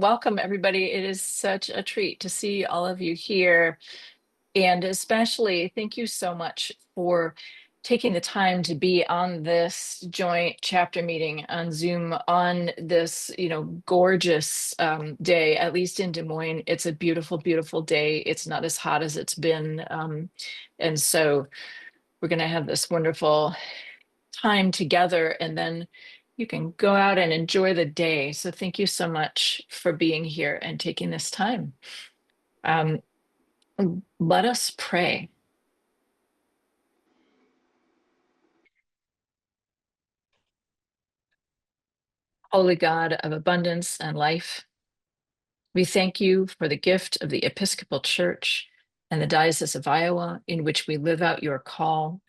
Welcome, everybody. It is such a treat to see all of you here. And especially, thank you so much for taking the time to be on this joint chapter meeting on Zoom on this, gorgeous day, at least in Des Moines. It's a beautiful, beautiful day. It's not as hot as it's been. And so we're going to have this wonderful time together, and then you can go out and enjoy the day. So thank you so much for being here and taking this time. Um, let us pray. Holy God of abundance and life, we thank you for the gift of the Episcopal Church and the Diocese of Iowa, in which we live out your call.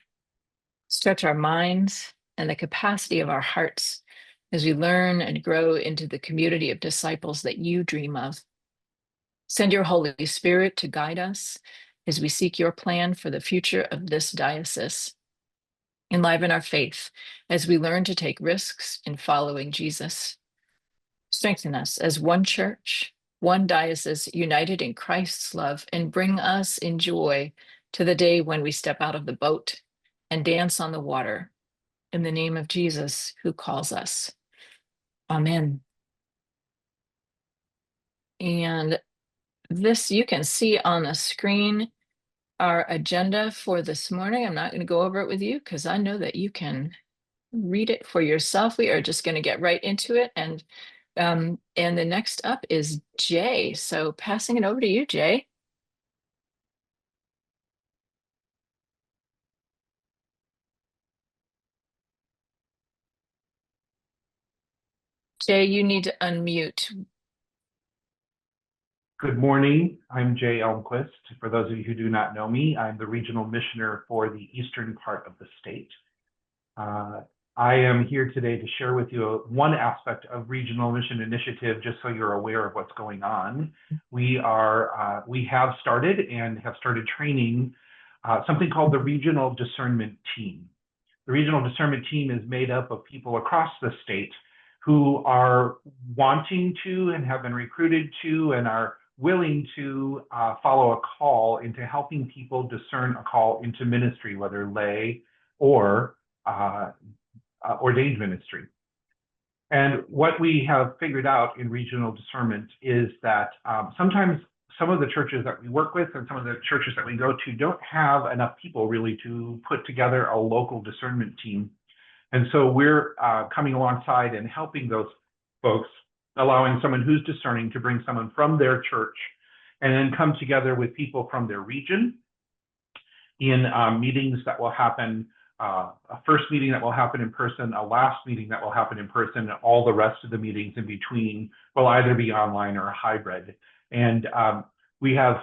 Stretch our minds and the capacity of our hearts as we learn and grow into the community of disciples that you dream of. Send your Holy Spirit to guide us as we seek your plan for the future of this diocese. Enliven our faith as we learn to take risks in following Jesus. Strengthen us as one church, one diocese united in Christ's love, and bring us in joy to the day when we step out of the boat and dance on the water in the name of Jesus who calls us. Amen. And this you can see on the screen, our agenda for this morning. I'm not going to go over it with you because I know that you can read it for yourself. We are just going to get right into it. And the next up is Jay. So passing it over to you, Jay. Jay, you need to unmute. Good morning. I'm Jay Elmquist. For those of you who do not know me, I'm the regional missioner for the eastern part of the state. I am here today to share with you one aspect of Regional Mission Initiative, just so you're aware of what's going on. We have started training something called the Regional Discernment Team. The Regional Discernment Team is made up of people across the state who are wanting to and have been recruited to and are willing to follow a call into helping people discern a call into ministry, whether lay or ordained ministry. And what we have figured out in regional discernment is that sometimes some of the churches that we work with and some of the churches that we go to don't have enough people really to put together a local discernment team. And so we're coming alongside and helping those folks, allowing someone who's discerning to bring someone from their church and then come together with people from their region in meetings that will happen, a first meeting that will happen in person, a last meeting that will happen in person, and all the rest of the meetings in between will either be online or a hybrid. And we have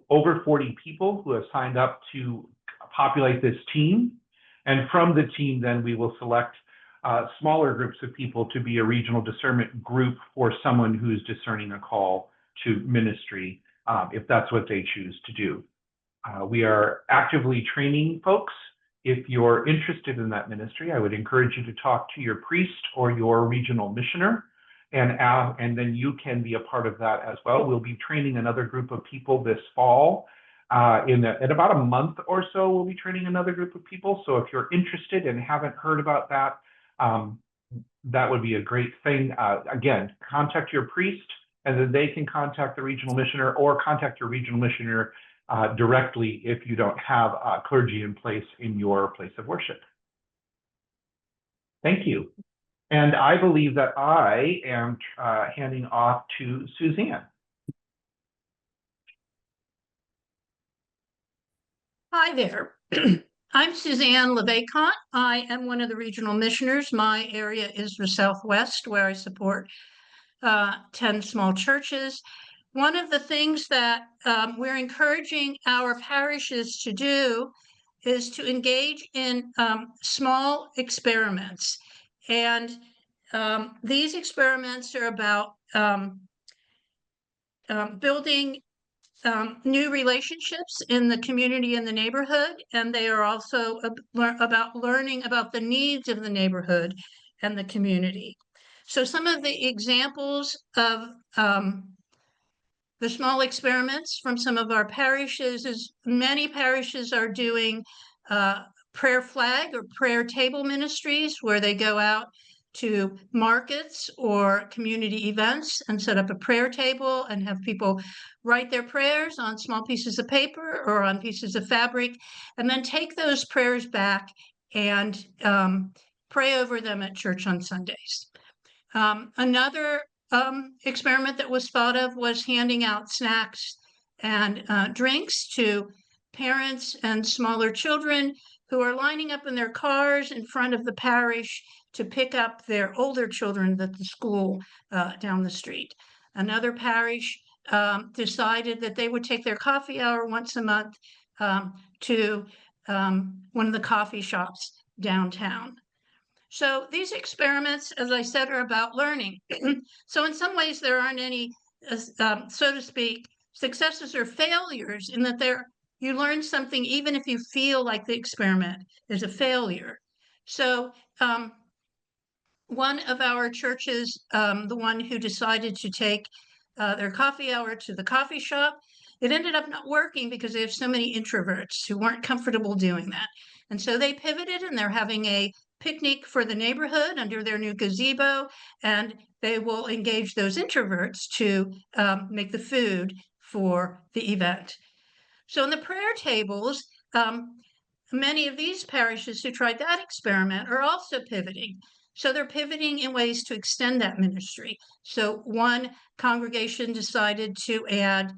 over 40 people who have signed up to populate this team. And from the team, then we will select smaller groups of people to be a regional discernment group for someone who's discerning a call to ministry, if that's what they choose to do. We are actively training folks. If you're interested in that ministry, I would encourage you to talk to your priest or your regional missioner, and then you can be a part of that as well. We'll be training another group of people this fall. In about a month or so, we'll be training another group of people. So if you're interested and haven't heard about that, that would be a great thing. Again, contact your priest, and then they can contact the regional missioner, or contact your regional missioner directly if you don't have clergy in place in your place of worship. Thank you. And I believe that I am handing off to Suzanne. Hi there. I'm Suzanne LeVaycont. I am one of the regional missioners. My area is the Southwest, where I support 10 small churches. One of the things that we're encouraging our parishes to do is to engage in small experiments. And these experiments are about building new relationships in the community and the neighborhood, and they are also about learning about the needs of the neighborhood and the community. So some of the examples of the small experiments from some of our parishes is many parishes are doing prayer flag or prayer table ministries where they go out to markets or community events and set up a prayer table and have people write their prayers on small pieces of paper or on pieces of fabric, and then take those prayers back and pray over them at church on Sundays. Another experiment that was thought of was handing out snacks and drinks to parents and smaller children who are lining up in their cars in front of the parish to pick up their older children at the school down the street. Another parish decided that they would take their coffee hour once a month to one of the coffee shops downtown. So these experiments, as I said, are about learning. So in some ways, there aren't any, so to speak, successes or failures in that you learn something even if you feel like the experiment is a failure. So one of our churches, the one who decided to take their coffee hour to the coffee shop, it ended up not working because they have so many introverts who weren't comfortable doing that. And so they pivoted and they're having a picnic for the neighborhood under their new gazebo, and they will engage those introverts to make the food for the event. So in the prayer tables, many of these parishes who tried that experiment are also pivoting. So they're pivoting in ways to extend that ministry. So one congregation decided to add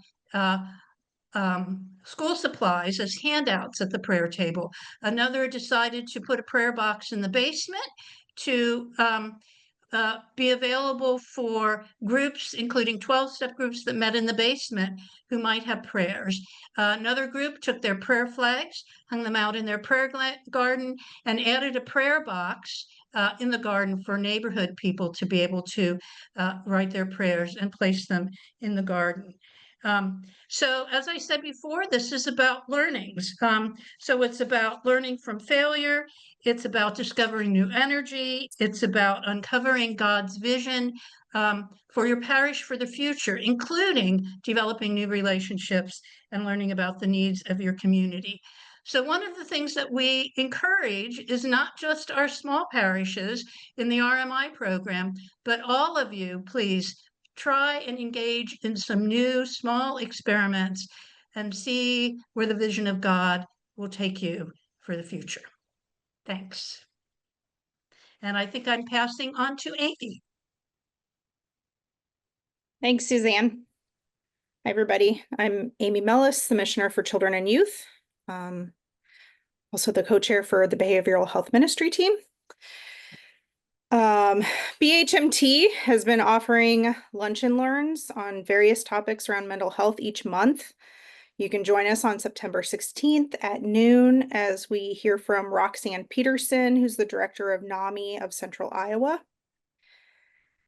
school supplies as handouts at the prayer table. Another decided to put a prayer box in the basement to be available for groups, including 12-step groups that met in the basement who might have prayers. Another group took their prayer flags, hung them out in their prayer garden, and added a prayer box in the garden for neighborhood people to be able to write their prayers and place them in the garden. So as I said before, this is about learnings. So it's about learning from failure. It's about discovering new energy. It's about uncovering God's vision for your parish for the future, including developing new relationships and learning about the needs of your community. So one of the things that we encourage is not just our small parishes in the RMI program, but all of you, please try and engage in some new small experiments and see where the vision of God will take you for the future. Thanks. And I think I'm passing on to Amy. Thanks, Suzanne. Hi, everybody. I'm Amy Mellis, the Missioner for Children and Youth, also the co-chair for the Behavioral Health Ministry team. BHMT has been offering lunch and learns on various topics around mental health each month. You can join us on September 16th at noon as we hear from Roxanne Peterson, who's the director of NAMI of Central Iowa.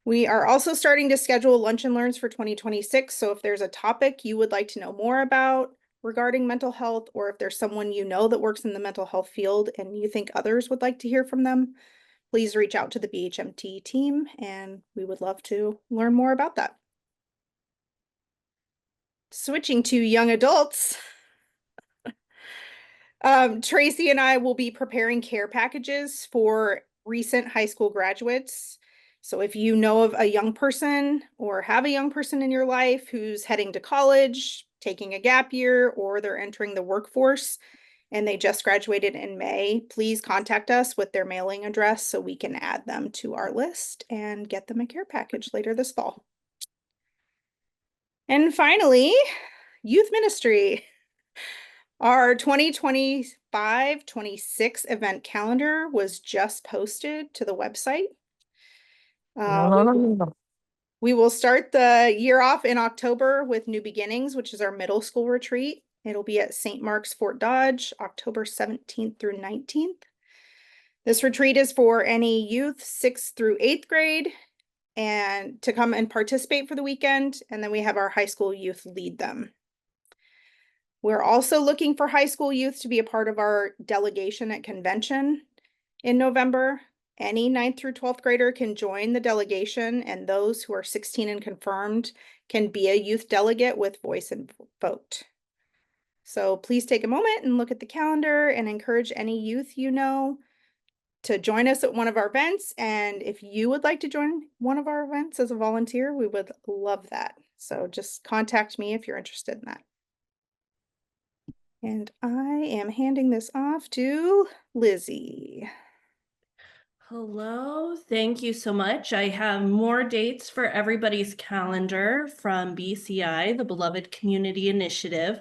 We are also starting to schedule lunch and learns for 2026. So if there's a topic you would like to know more about regarding mental health, or if there's someone you know that works in the mental health field and you think others would like to hear from them, please reach out to the BHMT team and we would love to learn more about that. Switching to young adults, Tracy and I will be preparing care packages for recent high school graduates. So if you know of a young person or have a young person in your life who's heading to college, taking a gap year, or they're entering the workforce and they just graduated in May, please contact us with their mailing address so we can add them to our list and get them a care package later this fall. And finally, youth ministry. Our 2025-26 event calendar was just posted to the website. We will start the year off in October with New Beginnings, which is our middle school retreat. It'll be at St. Mark's, Fort Dodge, October 17th through 19th. This retreat is for any youth 6th through 8th grade and to come and participate for the weekend. And then we have our high school youth lead them. We're also looking for high school youth to be a part of our delegation at convention in November. Any 9th through 12th grader can join the delegation, and those who are 16 and confirmed can be a youth delegate with voice and vote. So please take a moment and look at the calendar and encourage any youth you know to join us at one of our events. And if you would like to join one of our events as a volunteer, we would love that. So just contact me if you're interested in that. And I am handing this off to Lizzie. Hello, thank you so much. I have more dates for everybody's calendar from BCI, the Beloved Community Initiative.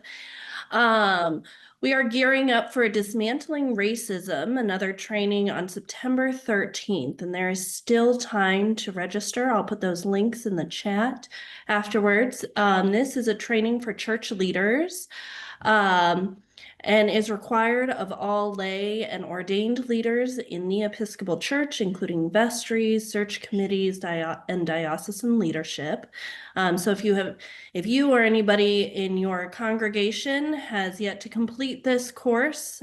We are gearing up for Dismantling Racism, another training on September 13th, and there is still time to register. I'll put those links in the chat afterwards. This is a training for church leaders. And is required of all lay and ordained leaders in the Episcopal Church, including vestries, search committees, and diocesan leadership. So if you or anybody in your congregation has yet to complete this course,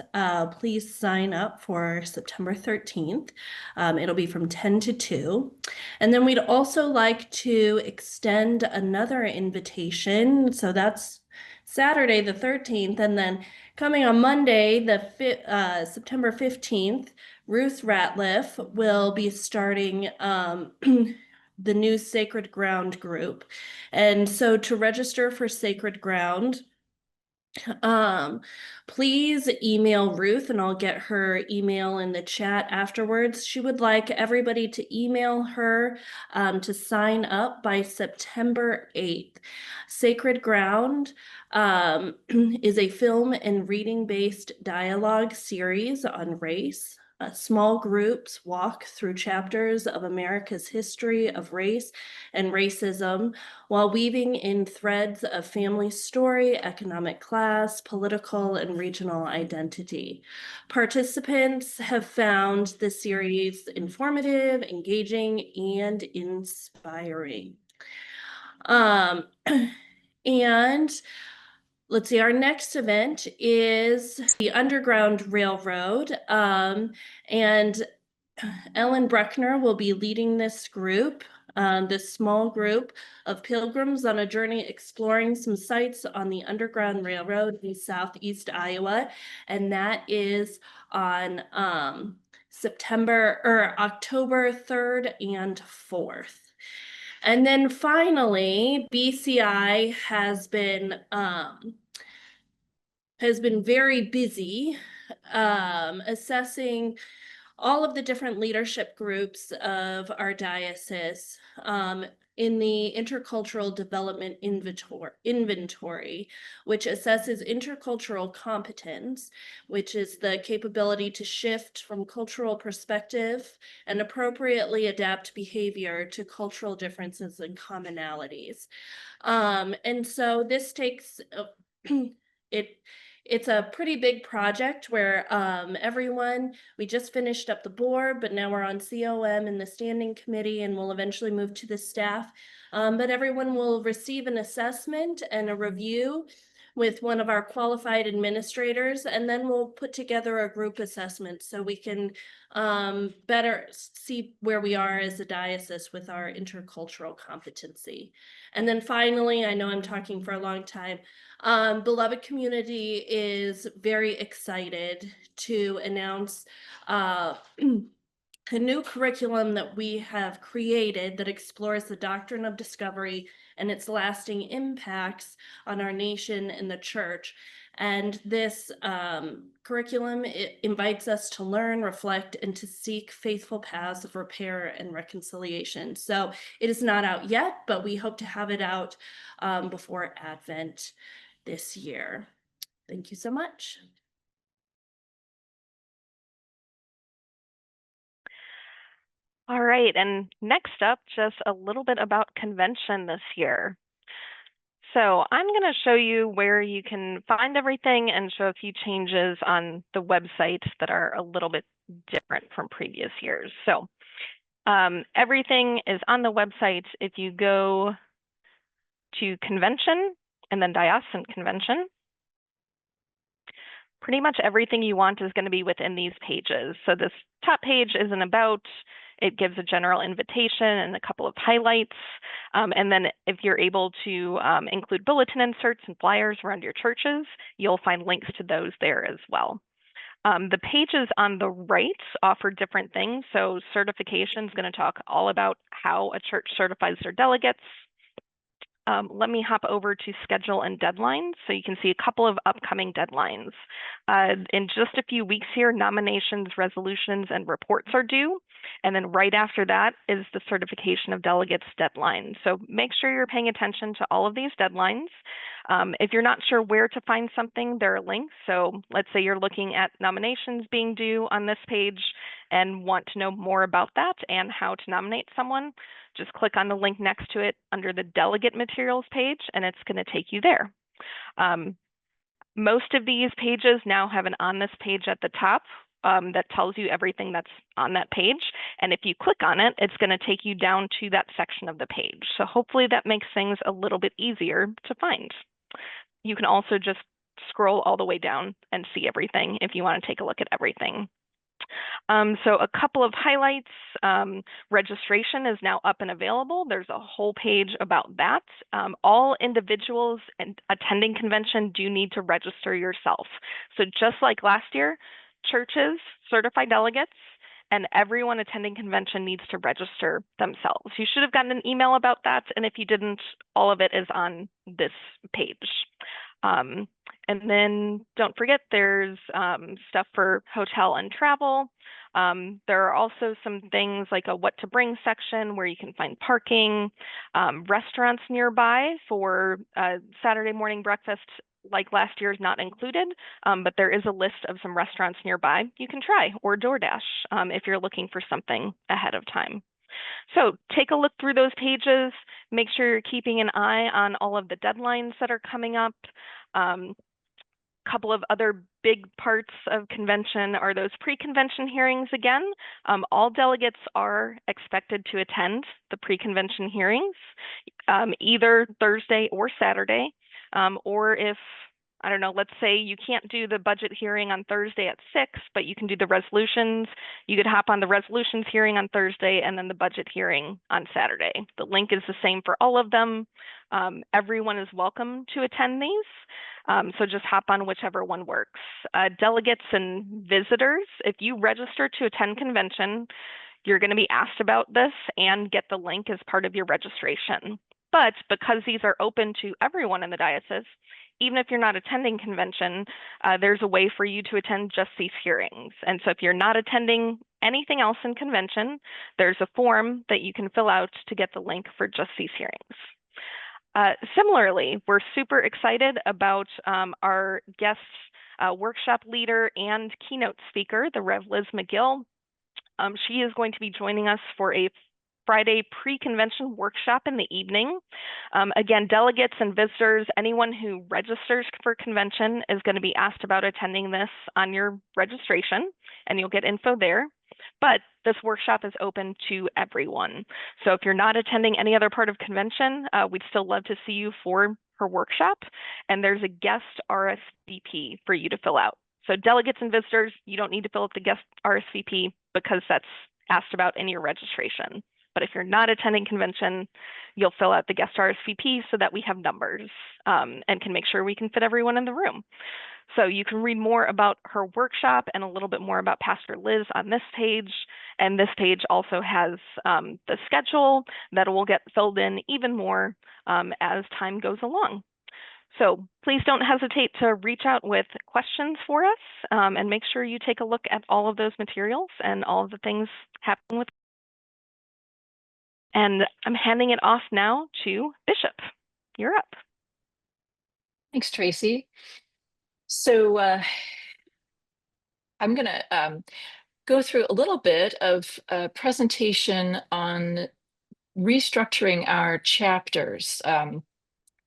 please sign up for September 13th. It'll be from 10 to 2. And then we'd also like to extend another invitation. So that's Saturday the 13th, and then coming on Monday, September 15th, Ruth Ratliff will be starting the new Sacred Ground group. And so to register for Sacred Ground, please email Ruth, and I'll get her email in the chat afterwards. She would like everybody to email her to sign up by September 8th. Sacred Ground is a film and reading-based dialogue series on race. Small groups walk through chapters of America's history of race and racism while weaving in threads of family story, economic class, political, and regional identity. Participants have found the series informative, engaging, and inspiring. And let's see, our next event is the Underground Railroad, and Ellen Bruckner will be leading this group, this small group of pilgrims on a journey exploring some sites on the Underground Railroad in southeast Iowa, and that is on October 3rd and 4th. And then finally, BCI has been very busy assessing all of the different leadership groups of our diocese in the Intercultural Development Inventory, which assesses intercultural competence, which is the capability to shift from cultural perspective and appropriately adapt behavior to cultural differences and commonalities. And so this takes it's a pretty big project where we just finished up the board, but now we're on COM and the standing committee, and we'll eventually move to the staff. But everyone will receive an assessment and a review with one of our qualified administrators, and then we'll put together a group assessment so we can better see where we are as a diocese with our intercultural competency. And then finally, I know I'm talking for a long time, Beloved Community is very excited to announce a new curriculum that we have created that explores the doctrine of discovery and its lasting impacts on our nation and the church. And this curriculum, it invites us to learn, reflect, and to seek faithful paths of repair and reconciliation. So it is not out yet, but we hope to have it out before Advent this year. Thank you so much. All right, and next up, just a little bit about convention this year. So I'm going to show you where you can find everything and show a few changes on the website that are a little bit different from previous years. So everything is on the website. If you go to convention and then Diocesan Convention, pretty much everything you want is going to be within these pages. So this top page is an about, it gives a general invitation and a couple of highlights. And then if you're able to include bulletin inserts and flyers around your churches, you'll find links to those there as well. The pages on the right offer different things. So certification is going to talk all about how a church certifies their delegates. Let me hop over to schedule and deadlines so you can see a couple of upcoming deadlines. In just a few weeks here, nominations, resolutions, and reports are due. And then right after that is the certification of delegates deadline. So make sure you're paying attention to all of these deadlines. If you're not sure where to find something, there are links. So let's say you're looking at nominations being due on this page and want to know more about that and how to nominate someone, just click on the link next to it under the delegate materials page, and it's going to take you there. Most of these pages now have an on this page at the top that tells you everything that's on that page. And if you click on it, it's going to take you down to that section of the page. So hopefully that makes things a little bit easier to find. You can also just scroll all the way down and see everything if you want to take a look at everything. So a couple of highlights. Registration is now up and available. There's a whole page about that. All individuals attending convention do need to register yourself. So just like last year, churches, certified delegates, and everyone attending convention needs to register themselves. You should have gotten an email about that, and if you didn't, all of it is on this page. And then don't forget there's stuff for hotel and travel. There are also some things like a what to bring section where you can find parking, restaurants nearby for Saturday morning breakfast like last year is not included, but there is a list of some restaurants nearby you can try, or DoorDash if you're looking for something ahead of time. So take a look through those pages, make sure you're keeping an eye on all of the deadlines that are coming up. Couple of other big parts of convention are those pre-convention hearings again. All delegates are expected to attend the pre-convention hearings, either Thursday or Saturday, or if, I don't know, let's say you can't do the budget hearing on Thursday at 6, but you can do the resolutions. You could hop on the resolutions hearing on Thursday and then the budget hearing on Saturday. The link is the same for all of them. Everyone is welcome to attend these. So just hop on whichever one works. Delegates and visitors, if you register to attend convention, you're going to be asked about this and get the link as part of your registration. But because these are open to everyone in the diocese, even if you're not attending convention, there's a way for you to attend just these hearings. And so if you're not attending anything else in convention, there's a form that you can fill out to get the link for just these hearings. Similarly, we're super excited about our guest workshop leader and keynote speaker, the Rev. Liz McGill. She is going to be joining us for a Friday pre-convention workshop in the evening. Again, delegates and visitors, anyone who registers for convention is going to be asked about attending this on your registration, and you'll get info there. But this workshop is open to everyone. So if you're not attending any other part of convention, we'd still love to see you for her workshop. And there's a guest RSVP for you to fill out. So delegates and visitors, you don't need to fill out the guest RSVP because that's asked about in your registration. But if you're not attending convention, you'll fill out the guest RSVP so that we have numbers and can make sure we can fit everyone in the room. So you can read more about her workshop and a little bit more about Pastor Liz on this page. And this page also has the schedule that will get filled in even more as time goes along. So please don't hesitate to reach out with questions for us and make sure you take a look at all of those materials and all of the things happening with. And I'm handing it off now to Bishop. You're up. Thanks, Tracy. So I'm going to go through a little bit of a presentation on restructuring our chapters.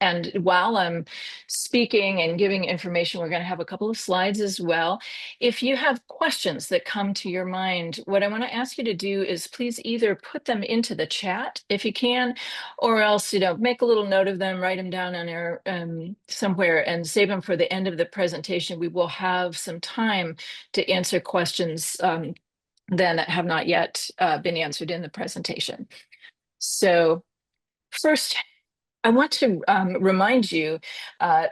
And while I'm speaking and giving information, we're going to have a couple of slides as well. If you have questions that come to your mind, what I want to ask you to do is please either put them into the chat if you can, or else, make a little note of them, write them down on your somewhere and save them for the end of the presentation. We will have some time to answer questions then that have not yet been answered in the presentation. So first, I want to remind you,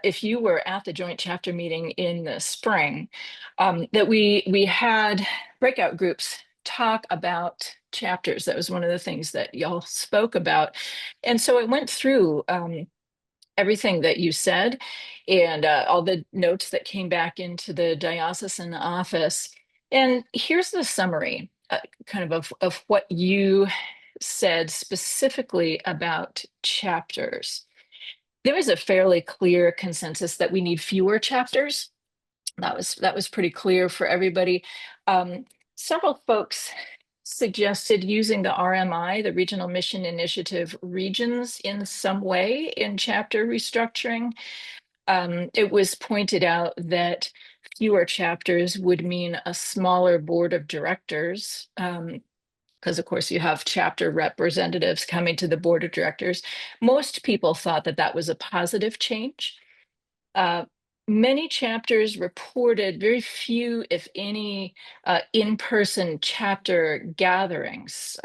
if you were at the joint chapter meeting in the spring, that we had breakout groups talk about chapters. That was one of the things that y'all spoke about. And so I went through everything that you said and all the notes that came back into the diocesan office. And here's the summary kind of what you said specifically about chapters. There was a fairly clear consensus that we need fewer chapters. That was pretty clear for everybody. Several folks suggested using the RMI, the Regional Mission Initiative regions, in some way in chapter restructuring. It was pointed out that fewer chapters would mean a smaller board of directors. Because of course you have chapter representatives coming to the board of directors. Most people thought that that was a positive change. Many chapters reported very few, if any, in-person chapter gatherings.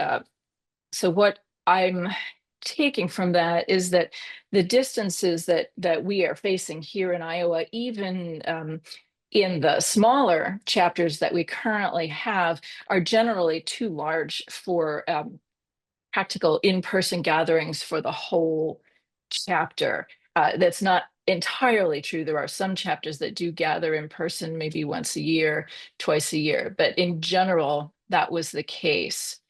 So what I'm taking from that is that the distances that we are facing here in Iowa, even in the smaller chapters that we currently have, are generally too large for practical in-person gatherings for the whole chapter. That's not entirely true. There are some chapters that do gather in person maybe once a year, twice a year, but in general, that was the case.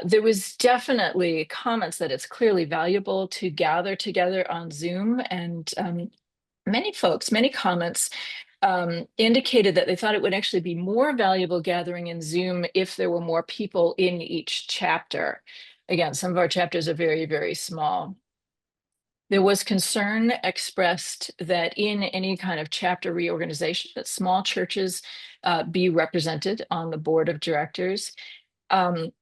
There was definitely comments that it's clearly valuable to gather together on Zoom, and many comments indicated that they thought it would actually be more valuable gathering in Zoom if there were more people in each chapter. Again, some of our chapters are very, very small. There was concern expressed that in any kind of chapter reorganization, that small churches be represented on the board of directors. And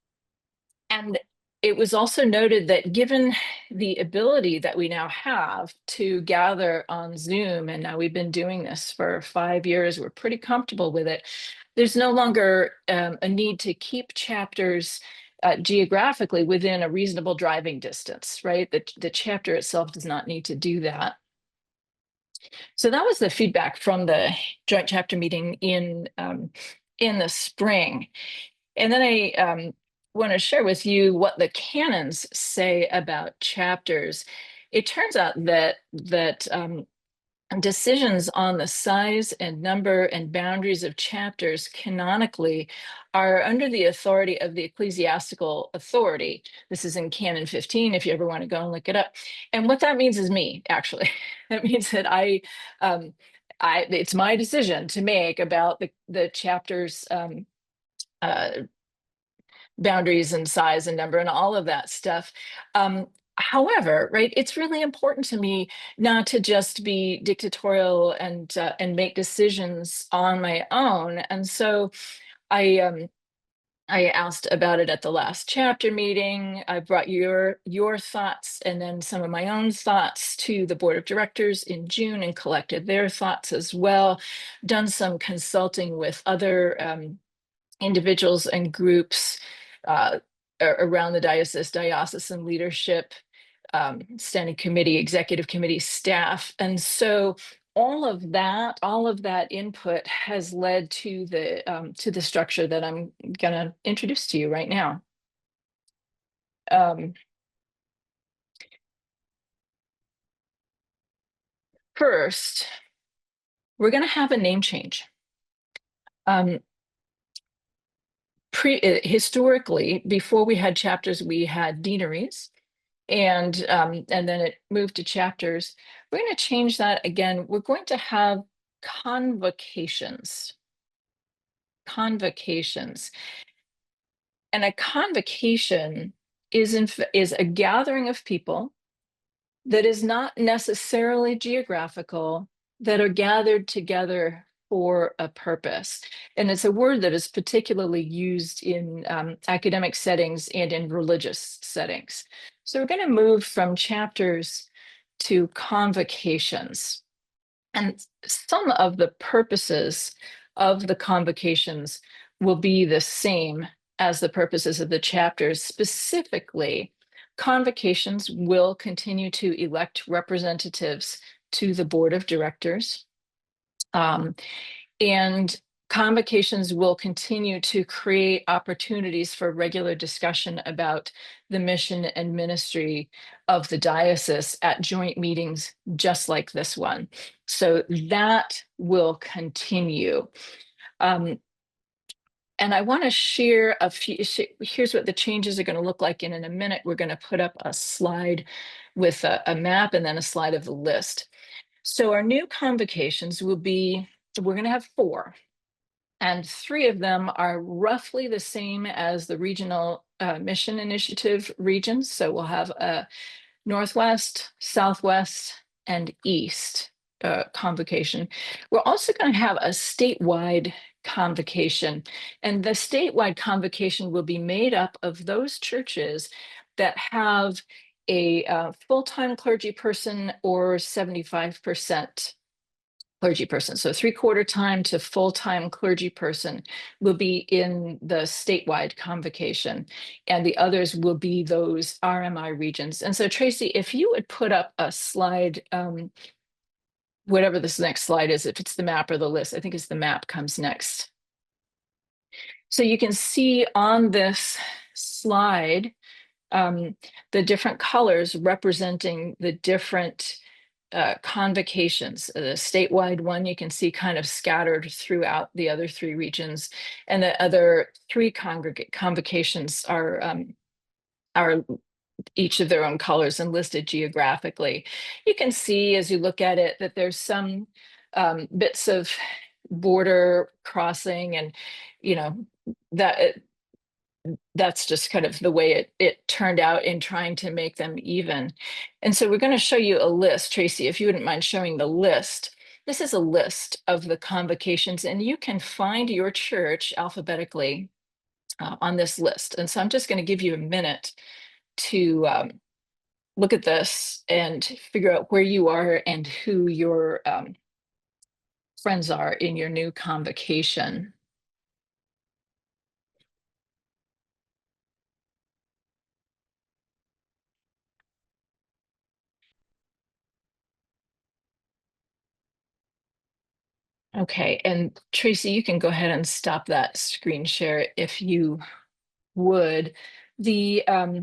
it was also noted that given the ability that we now have to gather on Zoom, and now we've been doing this for 5 years, we're pretty comfortable with it. There's no longer a need to keep chapters geographically within a reasonable driving distance, right? The chapter itself does not need to do that. So that was the feedback from the joint chapter meeting in the spring. And then I want to share with you what the canons say about chapters. It turns out that decisions on the size and number and boundaries of chapters canonically are under the authority of the ecclesiastical authority. This is in Canon 15, if you ever want to go and look it up. And what that means is me, actually. That means that it's my decision to make about the chapter's boundaries and size and number and all of that stuff. However, right, it's really important to me not to just be dictatorial and make decisions on my own. And so I asked about it at the last chapter meeting. I brought your thoughts and then some of my own thoughts to the board of directors in June and collected their thoughts as well. Done some consulting with other individuals and groups around the diocesan leadership, standing committee, executive committee, staff. And so all of that input has led to the structure that I'm going to introduce to you right now. First, we're going to have a name change. Historically, before we had chapters, we had deaneries, and then it moved to chapters. We're going to change that again. We're going to have convocations. Convocations. And a convocation is a gathering of people that is not necessarily geographical, that are gathered together for a purpose. And it's a word that is particularly used in academic settings and in religious settings. So we're going to move from chapters to convocations. And some of the purposes of the convocations will be the same as the purposes of the chapters. Specifically, convocations will continue to elect representatives to the board of directors. And convocations will continue to create opportunities for regular discussion about the mission and ministry of the diocese at joint meetings just like this one. So that will continue. And I want to share a few, here's what the changes are going to look like. And in a minute, we're going to put up a slide with a map and then a slide of the list. So our new convocations will be, we're going to have 4. And 3 of them are roughly the same as the regional mission initiative regions. So we'll have a Northwest, Southwest, and East convocation. We're also going to have a statewide convocation. And the statewide convocation will be made up of those churches that have a full-time clergy person or 75% clergy person. So 3/4 time to full-time clergy person will be in the statewide convocation, and the others will be those RMI regions. And so Tracy, if you would put up a slide, whatever this next slide is, if it's the map or the list, I think it's the map comes next. So you can see on this slide, the different colors representing the different convocations. The statewide one you can see kind of scattered throughout the other 3 regions, and the other 3 convocations are each of their own colors and listed geographically. You can see as you look at it that there's some bits of border crossing, and you know that's just kind of the way it turned out in trying to make them even. And so we're going to show you a list. Tracy, if you wouldn't mind showing the list. This is a list of the convocations, and you can find your church alphabetically on this list. And so I'm just going to give you a minute to look at this and figure out where you are and who your friends are in your new convocation. Okay, and Tracy, you can go ahead and stop that screen share if you would. I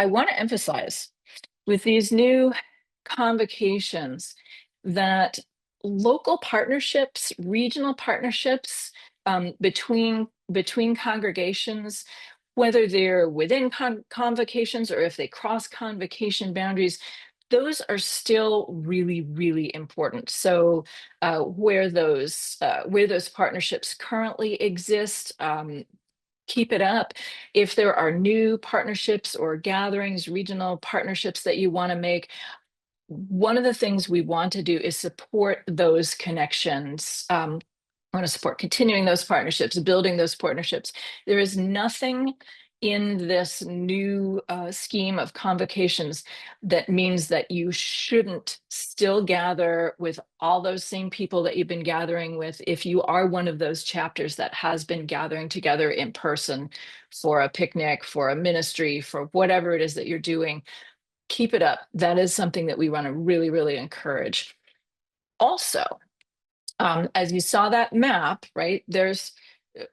want to emphasize with these new convocations that local partnerships, regional partnerships between congregations, whether they're within convocations or if they cross convocation boundaries, those are still really, really important. So where those partnerships currently exist, keep it up. If there are new partnerships or gatherings, regional partnerships that you want to make, one of the things we want to do is support those connections. I want to support continuing those partnerships, building those partnerships. There is nothing in this new scheme of convocations that means that you shouldn't still gather with all those same people that you've been gathering with if you are one of those chapters that has been gathering together in person for a picnic, for a ministry, for whatever it is that you're doing. Keep it up. That is something that we want to really, really encourage. Also, as you saw that map, right, there's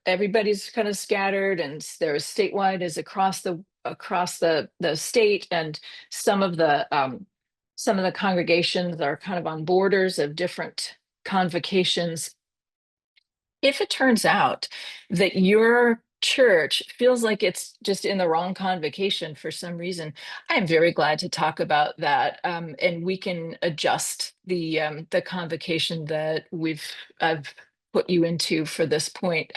everybody's kind of scattered, and there's statewide is across the state, and some of the congregations are kind of on borders of different convocations. If it turns out that your church feels like it's just in the wrong convocation for some reason, I am very glad to talk about that, and we can adjust the convocation that I've put you into for this point.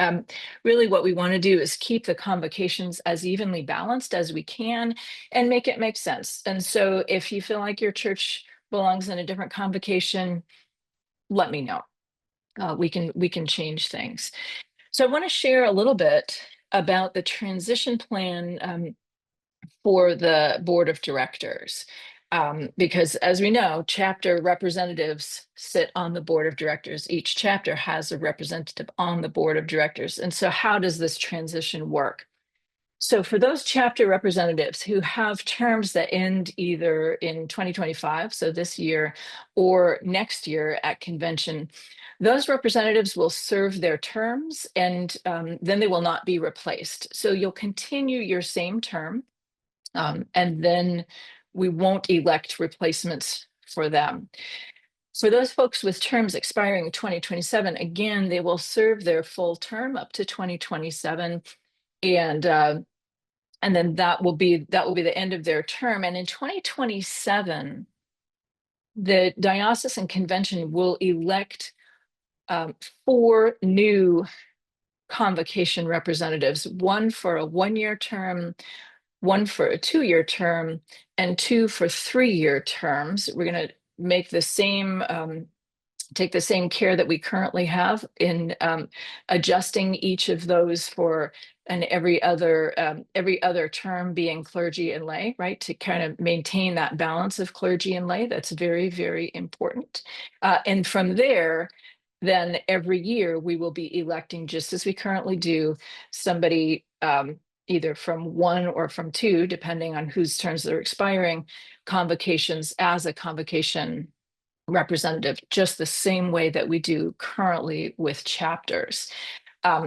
Really what we want to do is keep the convocations as evenly balanced as we can and make it make sense. And so if you feel like your church belongs in a different convocation, let me know. We can change things. So I want to share a little bit about the transition plan for the board of directors. Because as we know, chapter representatives sit on the board of directors. Each chapter has a representative on the board of directors. And so how does this transition work? So for those chapter representatives who have terms that end either in 2025, so this year, or next year at convention, those representatives will serve their terms and then they will not be replaced. So you'll continue your same term and then we won't elect replacements for them. For those folks with terms expiring in 2027, again, they will serve their full term up to 2027. And then that will be the end of their term. And in 2027, the Diocesan Convention will elect 4 new convocation representatives, one for a 1-year term, one for a 2-year term, and 2 for 3-year terms. We're going to make the same take the same care that we currently have in adjusting each of those for every other term being clergy and lay, right? To kind of maintain that balance of clergy and lay. That's very, very important. And from there, then every year we will be electing, just as we currently do, somebody either from 1 or from 2, depending on whose terms are expiring, convocations as a convocation representative, just the same way that we do currently with chapters.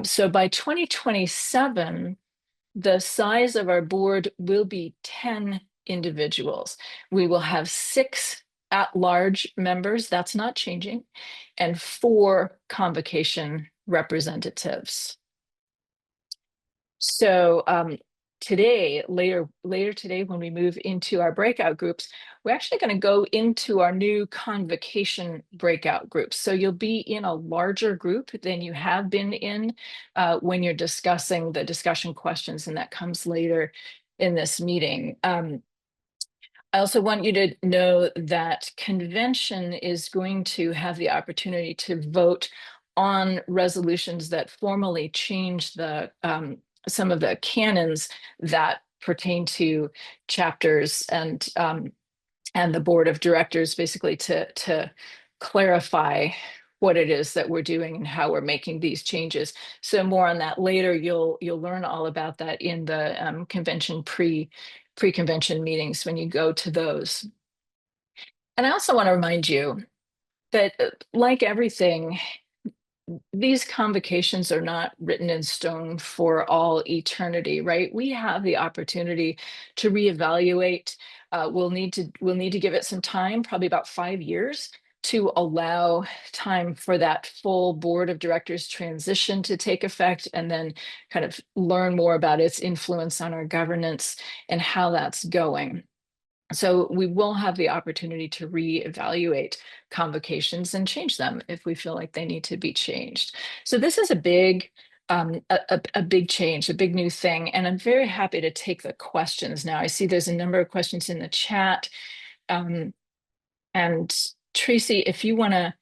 So by 2027, the size of our board will be 10 individuals. We will have 6 at-large members, that's not changing, and 4 convocation representatives. So later today, when we move into our breakout groups, we're actually going to go into our new convocation breakout groups. So you'll be in a larger group than you have been in when you're discussing the discussion questions, and that comes later in this meeting. I also want you to know that convention is going to have the opportunity to vote on resolutions that formally change the some of the canons that pertain to chapters and the board of directors, basically to clarify what it is that we're doing and how we're making these changes. So more on that later. You'll learn all about that in the convention pre-convention meetings when you go to those. And I also want to remind you that, like everything, these convocations are not written in stone for all eternity, right? We have the opportunity to reevaluate. We'll need to give it some time, probably about 5 years, to allow time for that full board of directors transition to take effect, and then kind of learn more about its influence on our governance and how that's going. So we will have the opportunity to reevaluate convocations and change them if we feel like they need to be changed. So this is a big big change, a big new thing, and I'm very happy to take the questions now. I see there's a number of questions in the chat, and Tracy, if you want to,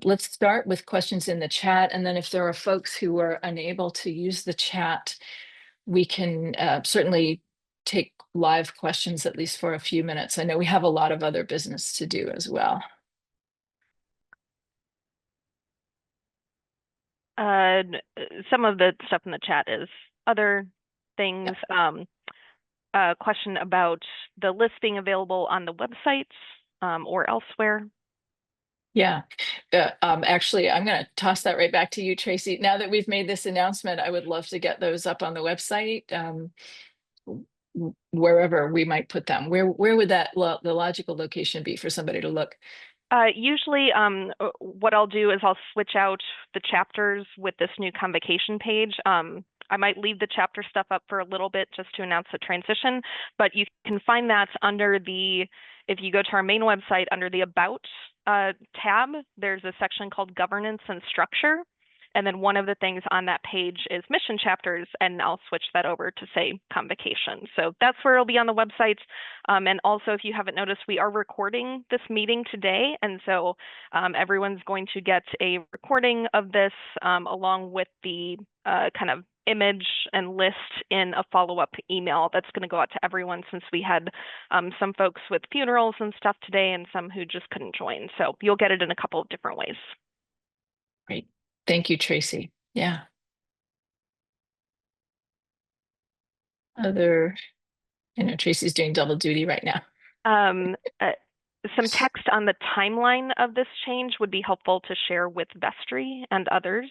let's start with questions in the chat, and then if there are folks who are unable to use the chat, we can certainly take live questions, at least for a few minutes. I know we have a lot of other business to do as well. Some of the stuff in the chat is other things. A question about the list being available on the websites or elsewhere. Yeah, actually, I'm going to toss that right back to you, Tracy. Now that we've made this announcement, I would love to get those up on the website, wherever we might put them. Where would that the logical location be for somebody to look? Usually what I'll do is I'll switch out the chapters with this new convocation page. I might leave the chapter stuff up for a little bit just to announce the transition, but you can find that under if you go to our main website, under the About tab, there's a section called Governance and Structure. And then one of the things on that page is mission chapters, and I'll switch that over to say Convocations. So that's where it'll be on the website. And also, if you haven't noticed, we are recording this meeting today. And so everyone's going to get a recording of this along with the kind of image and list in a follow-up email that's going to go out to everyone, since we had some folks with funerals and stuff today and some who just couldn't join. So you'll get it in a couple of different ways. Great. Thank you, Tracy. Yeah. Tracy's doing double duty right now. Some text on the timeline of this change would be helpful to share with Vestry and others.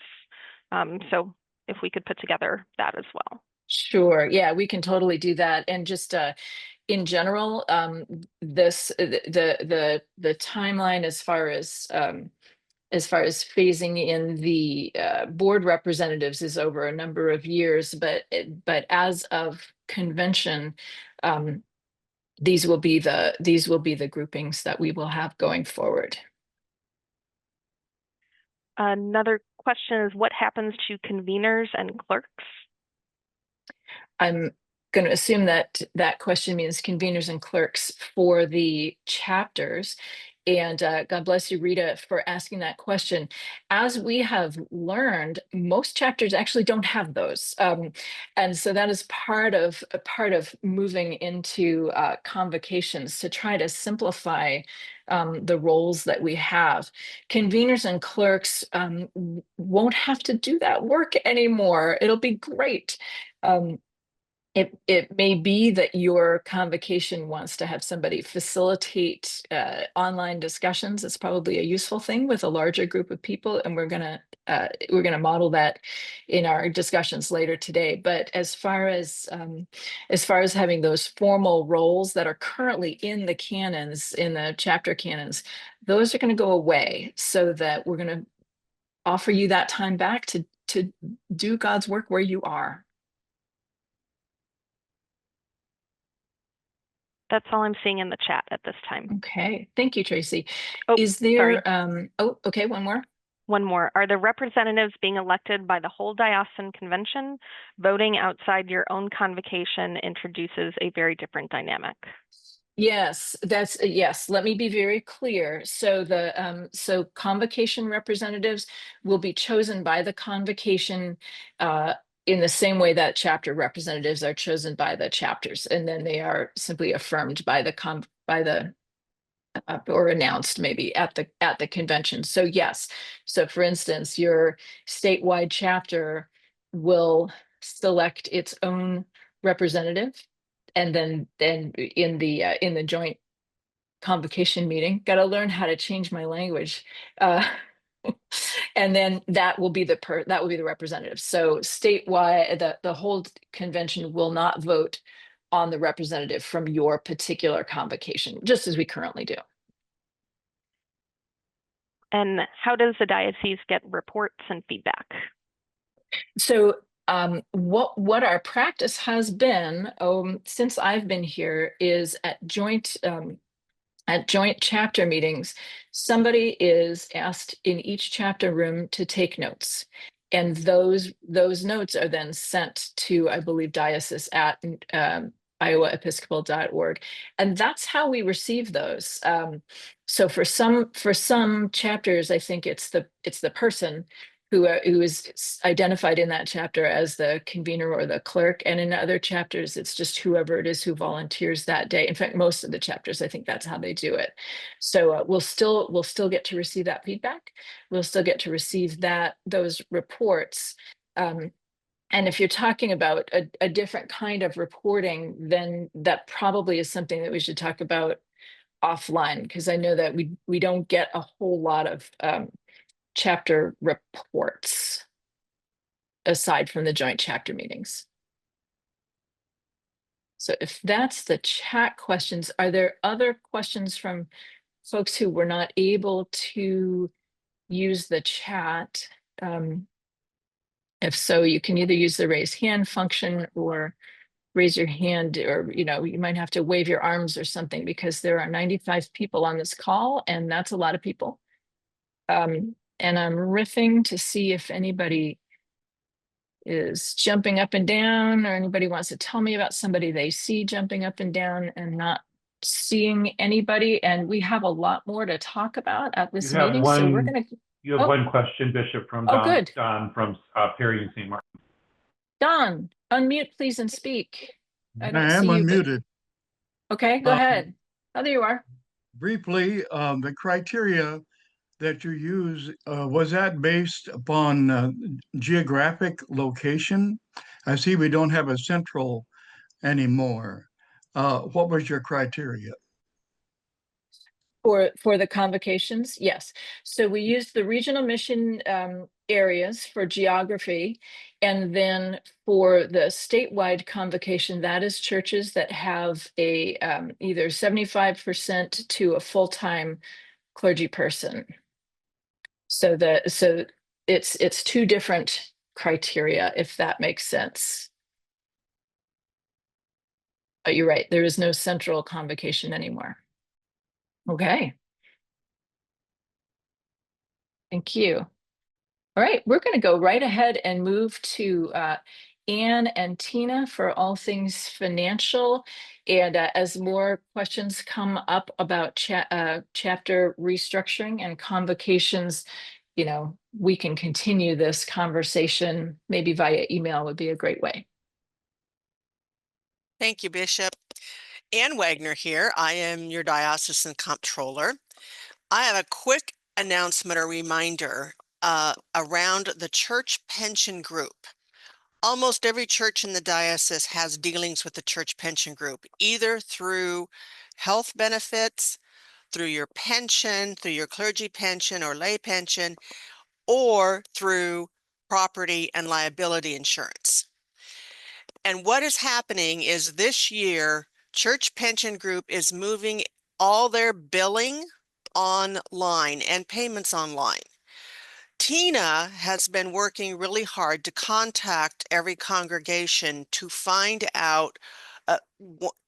So if we could put together that as well. Sure. Yeah, we can totally do that. And just in general, the timeline as far as phasing in the board representatives is over a number of years, but as of convention, these will be the groupings that we will have going forward. Another question is, what happens to conveners and clerks? I'm going to assume that question means conveners and clerks for the chapters. And God bless you, Rita, for asking that question. As we have learned, most chapters actually don't have those. And so that is part of moving into convocations to try to simplify the roles that we have. Conveners and clerks won't have to do that work anymore. It'll be great. It may be that your convocation wants to have somebody facilitate online discussions. It's probably a useful thing with a larger group of people, and we're gonna model that in our discussions later today. But as far as having those formal roles that are currently in the canons, in the chapter canons, those are going to go away, so that we're going to offer you that time back to do God's work where you are. That's all I'm seeing in the chat at this time. Okay, thank you, Tracy. Oh, is there, sorry. Oh, okay, one more. One more. Are the representatives being elected by the whole Diocesan Convention? Voting outside your own convocation introduces a very different dynamic. Yes, yes. Let me be very clear. So so convocation representatives will be chosen by the convocation in the same way that chapter representatives are chosen by the chapters, and then they are simply affirmed by or announced maybe at the convention. So yes. So for instance, your statewide chapter will select its own representative, and then in the joint convocation meeting, got to learn how to change my language. And then that will be the representative. So statewide, the whole convention will not vote on the representative from your particular convocation, just as we currently do. And how does the diocese get reports and feedback? So what our practice has been since I've been here is at joint chapter meetings, somebody is asked in each chapter room to take notes. And those notes are then sent to, I believe, diocese at iowaepiscopal.org. And that's how we receive those. So for some chapters, I think it's the person who is identified in that chapter as the convener or the clerk. And in other chapters, it's just whoever it is who volunteers that day. In fact, most of the chapters, I think that's how they do it. So we'll still get to receive that feedback. We'll still get to receive those reports. And if you're talking about a different kind of reporting, then that probably is something that we should talk about offline, because I know that we don't get a whole lot of chapter reports aside from the joint chapter meetings. So if that's the chat questions, are there other questions from folks who were not able to use the chat? If so, you can either use the raise hand function or raise your hand, or you might have to wave your arms or something, because there are 95 people on this call, and that's a lot of people. And I'm riffing to see if anybody is jumping up and down, or anybody wants to tell me about somebody they see jumping up and down, and not seeing anybody. And we have a lot more to talk about at this You have meeting, so we're one, gonna, you have oh. one question, Bishop, from Oh, Don, good. from Perry and St. Martin. Don, unmute please and speak. I I don't am see you, but unmuted. okay, go ahead. Oh, there you are. Briefly, the criteria that you use, was that based upon geographic location? I see we don't have a central anymore. What was your criteria? For the convocations, yes. So we used the regional mission areas for geography. And then for the statewide convocation, that is churches that have a either 75% to a full-time clergy person. So it's two different criteria, if that makes sense. But you're right, there is no central convocation anymore. Okay. Thank you. All right, we're going to go right ahead and move to Anne and Tina for all things financial. And as more questions come up about chapter restructuring and convocations, you know, we can continue this conversation maybe via email would be a great way. Thank you, Bishop. Ann Wagner here. I am your Diocesan Comptroller. I have a quick announcement or reminder around the church pension group. Almost every church in the diocese has dealings with the church pension group, either through health benefits, through your pension, through your clergy pension or lay pension, or through property and liability insurance. And what is happening is this year, Church Pension Group is moving all their billing online and payments online. Tina has been working really hard to contact every congregation to find out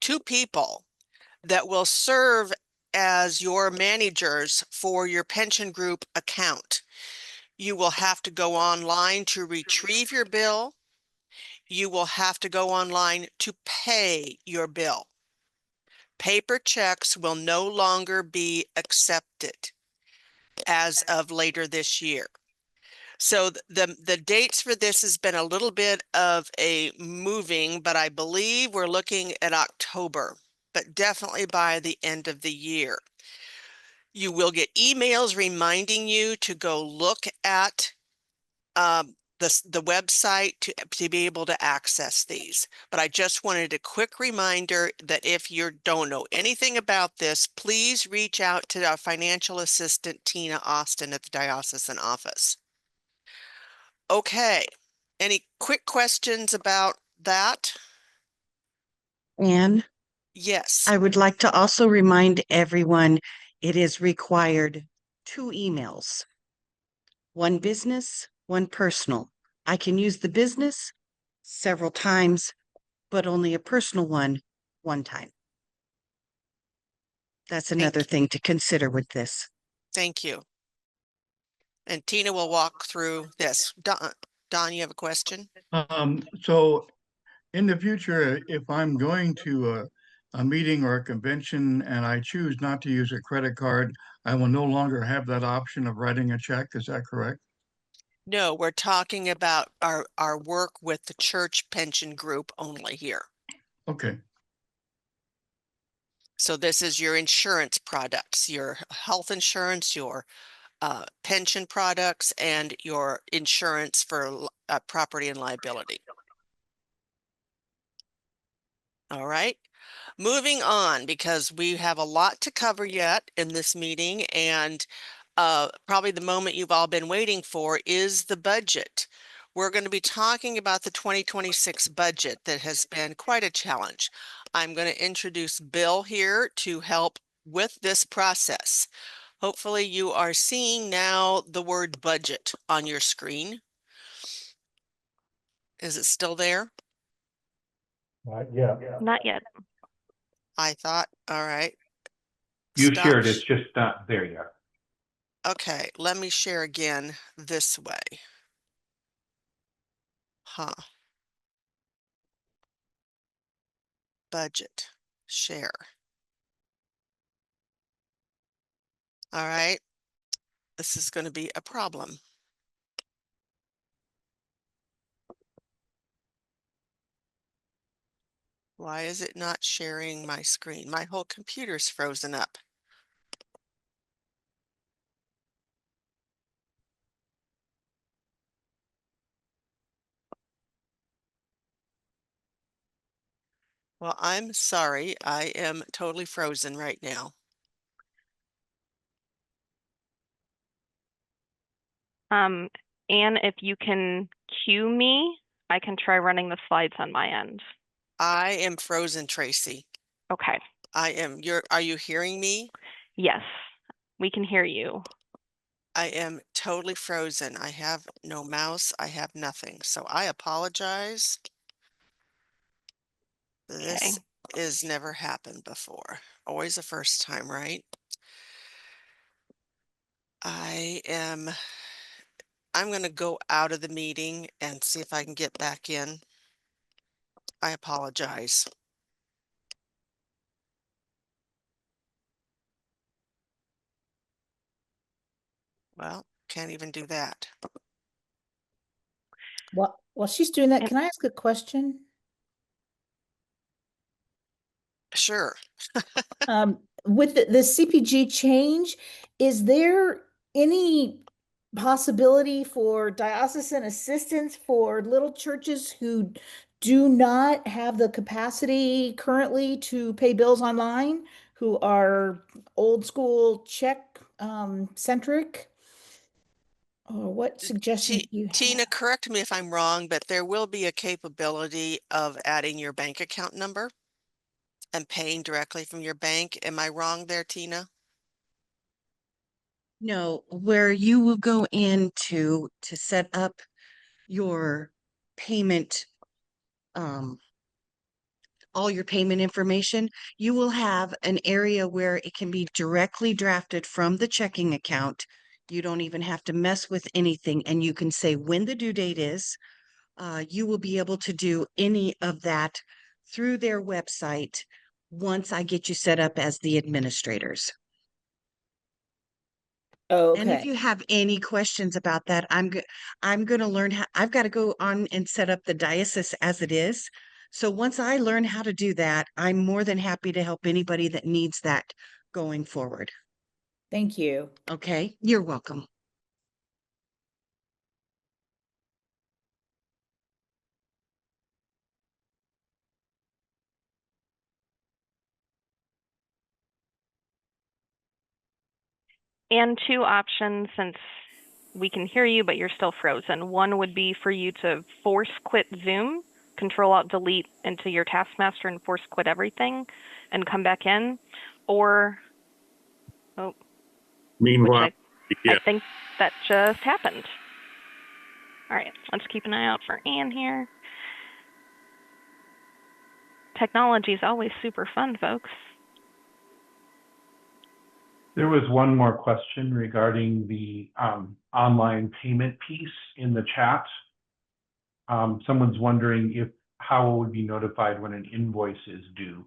2 people that will serve as your managers for your pension group account. You will have to go online to retrieve your bill. You will have to go online to pay your bill. Paper checks will no longer be accepted as of later this year. So the dates for this has been a little bit of a moving, but I believe we're looking at October, but definitely by the end of the year. You will get emails reminding you to go look at the website to be able to access these. But I just wanted a quick reminder that if you don't know anything about this, please reach out to our financial assistant, Tina Austin, at the diocesan office. Okay, any quick questions about that? And Yes. I would like to also remind everyone, it is required 2 emails. One business, one personal. I can use the business several times, but only a personal one time. That's another thing to consider with this. Thank you. And Tina will walk through this. Don, you have a question? So in the future, if I'm going to a meeting or a convention and I choose not to use a credit card, I will no longer have that option of writing a check. Is that correct? No, we're talking about our work with the church pension group only here. Okay. So this is your insurance products, your health insurance, your pension products, and your insurance for property and liability. All right. Moving on, because we have a lot to cover yet in this meeting, and probably the moment you've all been waiting for is the budget. We're going to be talking about the 2026 budget that has been quite a challenge. I'm going to introduce Bill here to help with this process. Hopefully you are seeing now the word budget on your screen. Is it still there? Yeah. Not yet. I thought, all right. You've Stop. shared, it's just not there yet. Okay, let me share again this way. Budget, share. All right, this is going to be a problem. Why is it not sharing my screen? My whole computer's frozen up. Well, I'm sorry. I am totally frozen right now. Anne, if you can cue me, I can try running the slides on my end. I am frozen, Tracy. Okay. Are you hearing me? Yes, we can hear you. I am totally frozen. I have no mouse. I have nothing. So I apologize. This has never happened before. Always a first time, right? I'm going to go out of the meeting and see if I can get back in. I apologize. Well, can't even do that. Well, while she's doing that, And- can I ask a question? Sure. With the CPG change, is there any possibility for diocesan assistance for little churches who do not have the capacity currently to pay bills online, who are old school check centric? Or what suggestions do you have? Tina, correct me if I'm wrong, but there will be a capability of adding your bank account number and paying directly from your bank. Am I wrong there, Tina? No, where you will go into to set up your payment, all your payment information, you will have an area where it can be directly drafted from the checking account. You don't even have to mess with anything, and you can say when the due date is. You will be able to do any of that through their website once I get you set up as the administrators. And if Okay. you have any questions about that, I'm going to learn how. I've got to go on and set up the diocese as it is. So once I learn how to do that, I'm more than happy to help anybody that needs that going forward. Thank you. Okay, you're welcome. And two options, since we can hear you, but you're still frozen. One would be for you to force quit Zoom, Control-Alt-Delete into your Taskmaster and force quit everything and come back in. Or, Meanwhile, I think that just happened. All right, let's keep an eye out for Anne here. Technology is always super fun, folks. There was one more question regarding the online payment piece in the chat. Someone's wondering how it would be notified when an invoice is due.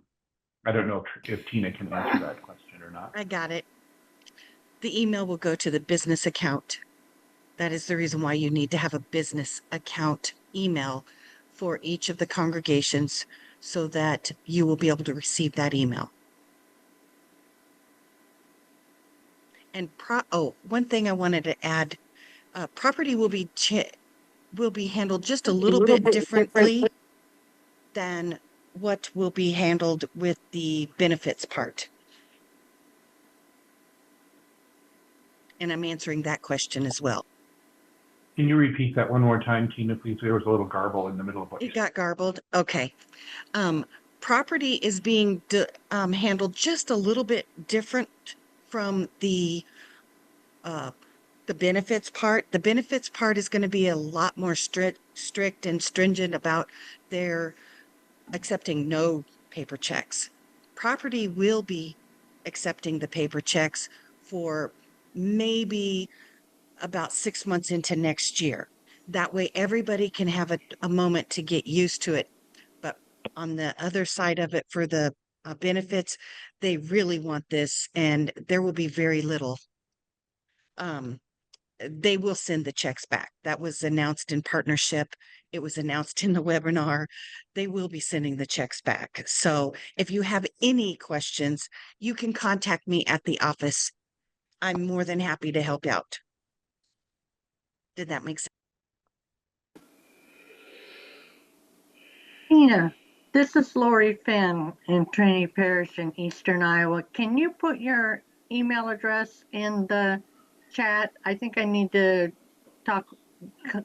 I don't know if Tina can answer that question or not. I got it. The email will go to the business account. That is the reason why you need to have a business account email for each of the congregations so that you will be able to receive that email. And one thing I wanted to add, property will be handled just a little bit differently than what will be handled with the benefits part. And I'm answering that question as well. Can you repeat that one more time, Tina, please? There was a little garble in the middle of what you It said. got garbled. Okay. Property is being handled just a little bit different from the benefits part. The benefits part is going to be a lot more strict and stringent about their accepting no paper checks. Property will be accepting the paper checks for maybe about 6 months into next year. That way everybody can have a moment to get used to it. But on the other side of it, for the benefits, they really want this, and there will be very little. They will send the checks back. That was announced in partnership. It was announced in the webinar. They will be sending the checks back. So if you have any questions, you can contact me at the office. I'm more than happy to help out. Did that make sense? Tina, this is Lori Finn in Trinity Parish in Eastern Iowa. Can you put your email address in the chat? I think I need to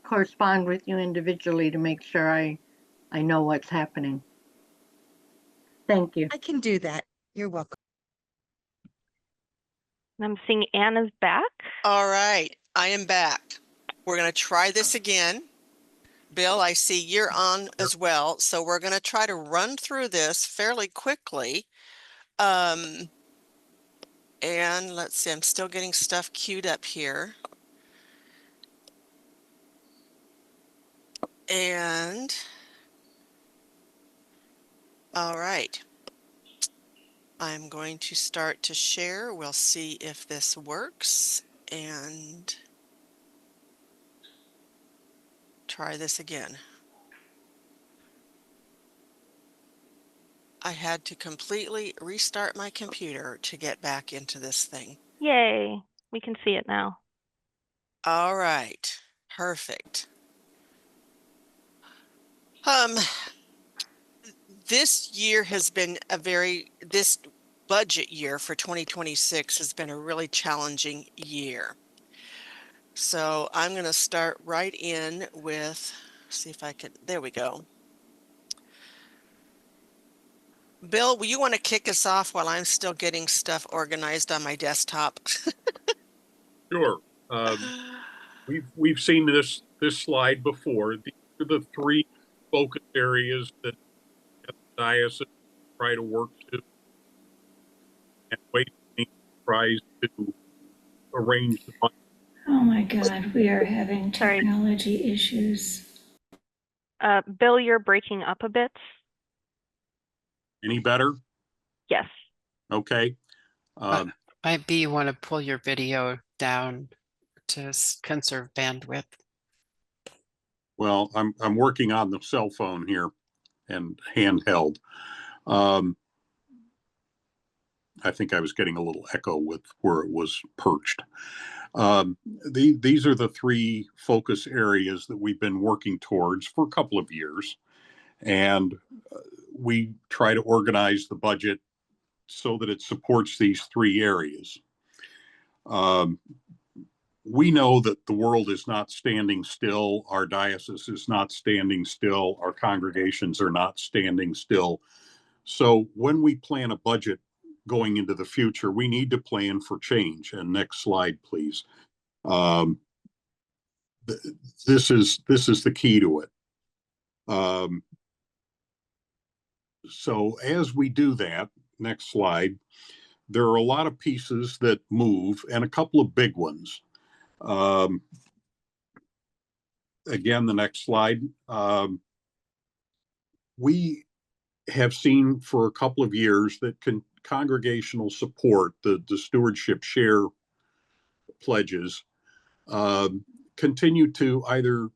correspond with you individually to make sure I know what's happening. Thank you. I can do that. You're welcome. I'm seeing Anna's back. All right, I am back. We're going to try this again. Bill, I see you're on as well. So we're going to try to run through this fairly quickly. And let's see, I'm still getting stuff queued up here. And all right. I'm going to start to share. We'll see if this works and try this again. I had to completely restart my computer to get back into this thing. Yay, we can see it now. All right, perfect. This year has been this budget year for 2026 has been a really challenging year. So I'm going to start right in with, see if I can, there we go. Bill, will you want to kick us off while I'm still getting stuff organized on my desktop? Sure. We've seen this slide before. These are the three focus areas that the diocese try to work to, and ways tries to arrange the money. Oh my God, we are having technology issues. Bill, you're breaking up a bit. Any better? Yes. Okay. Might be you want to pull your video down to conserve bandwidth. Well, I'm working on the cell phone here and handheld. I think I was getting a little echo with where it was perched. These are the three focus areas that we've been working towards for a couple of years. And we try to organize the budget so that it supports these three areas. We know that the world is not standing still. Our diocese is not standing still. Our congregations are not standing still. So when we plan a budget going into the future, we need to plan for change. And next slide, please. This is the key to it. So as we do that, next slide, there are a lot of pieces that move and a couple of big ones. Again, the next slide. We have seen for a couple of years that congregational support, the stewardship share pledges, continue to either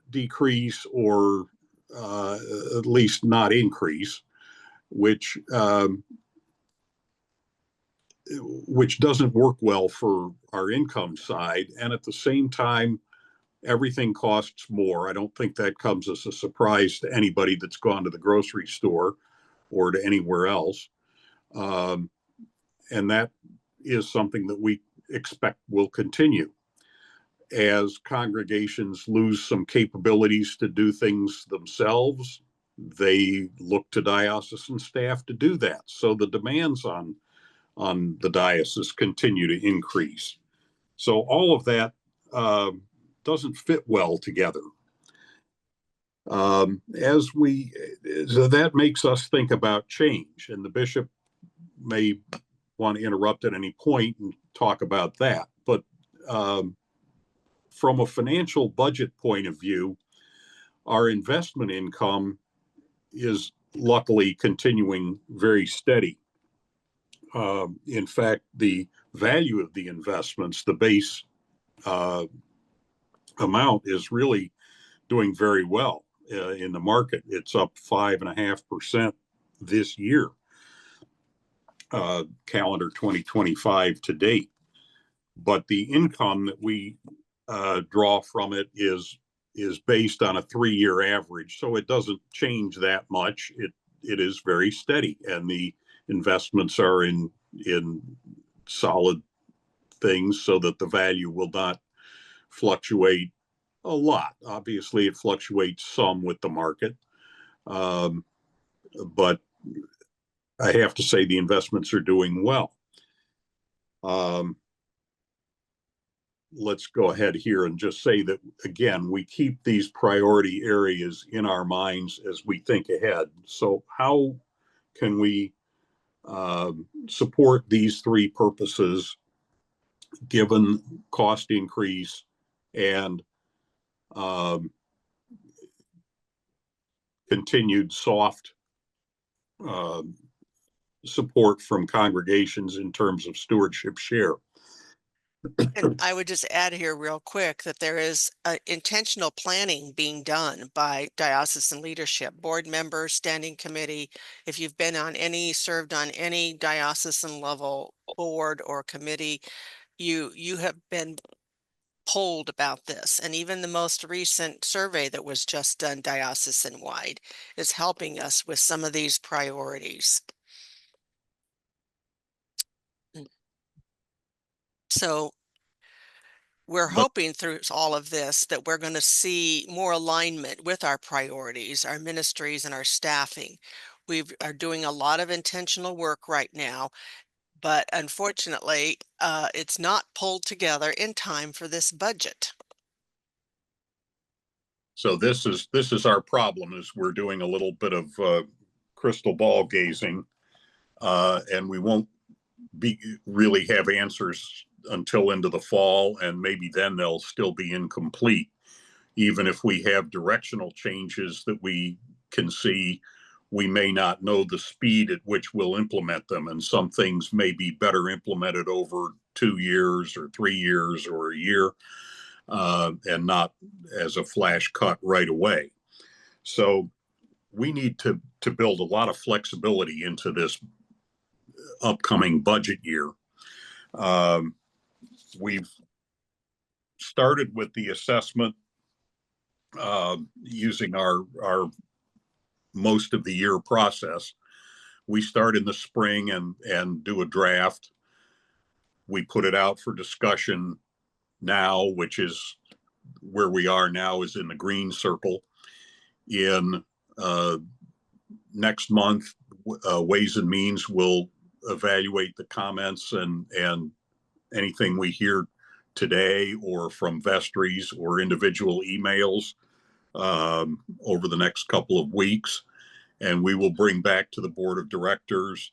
decrease or at least not increase, which doesn't work well for our income side. And at the same time, everything costs more. I don't think that comes as a surprise to anybody that's gone to the grocery store or to anywhere else. And that is something that we expect will continue. As congregations lose some capabilities to do things themselves, they look to diocesan staff to do that. So the demands on the diocese continue to increase. So all of that doesn't fit well together. So that makes us think about change, and the bishop may want to interrupt at any point and talk about that. But from a financial budget point of view, our investment income is luckily continuing very steady. In fact, the value of the investments, the base amount, is really doing very well in the market. It's up 5.5% this year, calendar 2025 to date. But the income that we draw from it is based on a 3-year average, so it doesn't change that much. It is very steady, and the investments are in solid things, so that the value will not fluctuate a lot. Obviously, it fluctuates some with the market, but I have to say the investments are doing well. Let's go ahead here and just say that, again, we keep these priority areas in our minds as we think ahead. So how can we support these 3 purposes given cost increase and continued soft support from congregations in terms of stewardship share? And I would just add here real quick that there is intentional planning being done by diocesan leadership, board members, standing committee. If you've been served on any diocesan level board or committee, you have been polled about this. And even the most recent survey that was just done diocesan wide is helping us with some of these priorities. So we're hoping through all of this that we're going to see more alignment with our priorities, our ministries, and our staffing. We are doing a lot of intentional work right now, but unfortunately, it's not pulled together in time for this budget. So this is our problem, is we're doing a little bit of crystal ball gazing, and we won't really have answers until into the fall, and maybe then they'll still be incomplete. Even if we have directional changes that we can see, we may not know the speed at which we'll implement them, and some things may be better implemented over 2 years or 3 years or a year, and not as a flash cut right away. So we need to build a lot of flexibility into this upcoming budget year. We've started with the assessment using our most of the year process. We start in the spring and do a draft. We put it out for discussion now, which is where we are now, is in the green circle. In next month, Ways and Means will evaluate the comments and anything we hear today or from vestries or individual emails over the next couple of weeks. And we will bring back to the board of directors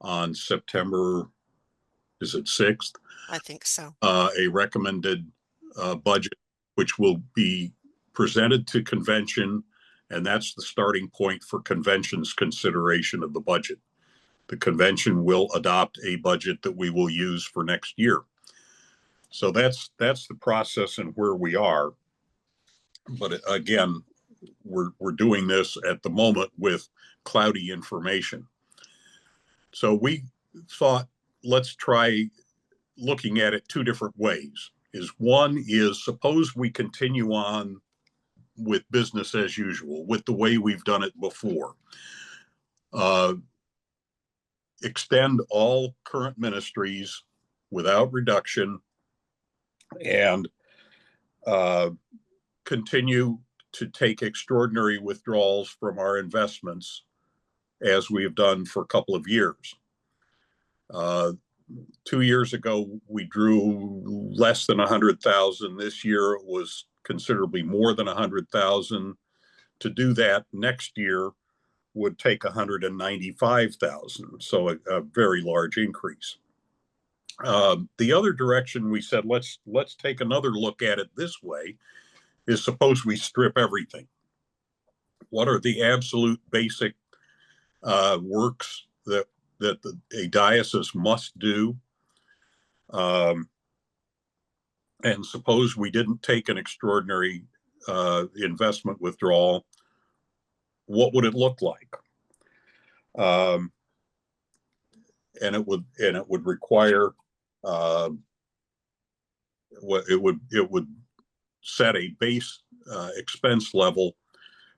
on September, is it 6th? I think so. A recommended budget, which will be presented to convention, and that's the starting point for convention's consideration of the budget. The convention will adopt a budget that we will use for next year. So that's the process and where we are. But again, we're doing this at the moment with cloudy information. So we thought, let's try looking at it 2 different ways. One is, suppose we continue on with business as usual, with the way we've done it before. Extend all current ministries without reduction, and continue to take extraordinary withdrawals from our investments as we have done for a couple of years. 2 years ago, we drew less than 100,000. This year it was considerably more than 100,000. To do that next year would take 195,000. So a very large increase. The other direction we said, let's take another look at it this way, is suppose we strip everything. What are the absolute basic works that a diocese must do? And suppose we didn't take an extraordinary investment withdrawal, what would it look like? And it would require it would set a base expense level,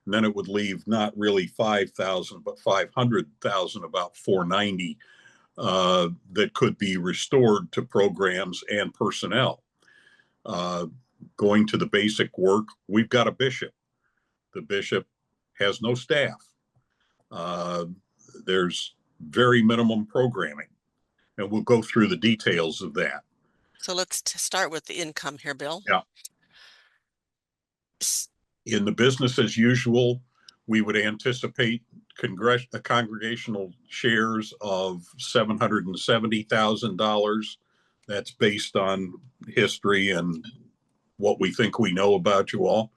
and then it would leave not really 5,000 but 500,000, about 490, that could be restored to programs and personnel. Going to the basic work, we've got a bishop. The bishop has no staff. There's very minimum programming, and we'll go through the details of that. So let's start with the income here, Bill. Yeah. In the business as usual, we would anticipate congregational shares of $770,000. That's based on history and what we think we know about you all.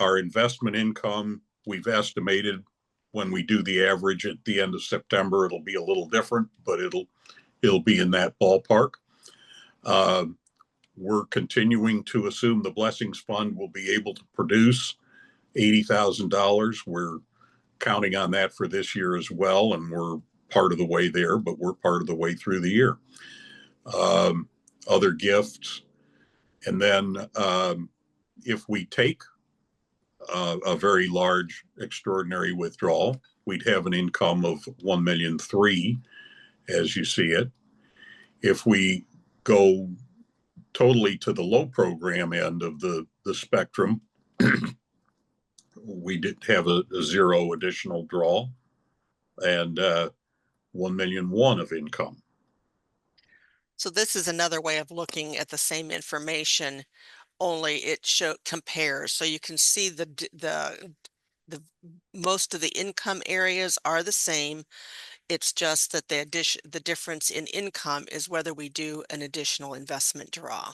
Our investment income, we've estimated when we do the average at the end of September, it'll be a little different, but it'll be in that ballpark. We're continuing to assume the Blessings Fund will be able to produce $80,000. We're counting on that for this year as well, and we're part of the way there, but we're part of the way through the year. Other gifts, and then if we take a very large extraordinary withdrawal, we'd have an income of $1.3 million, as you see it. If we go totally to the low program end of the spectrum, we did have a zero additional draw and $1.1 million of income. So this is another way of looking at the same information, only it compares. So you can see the most of the income areas are the same. It's just that the difference in income is whether we do an additional investment draw.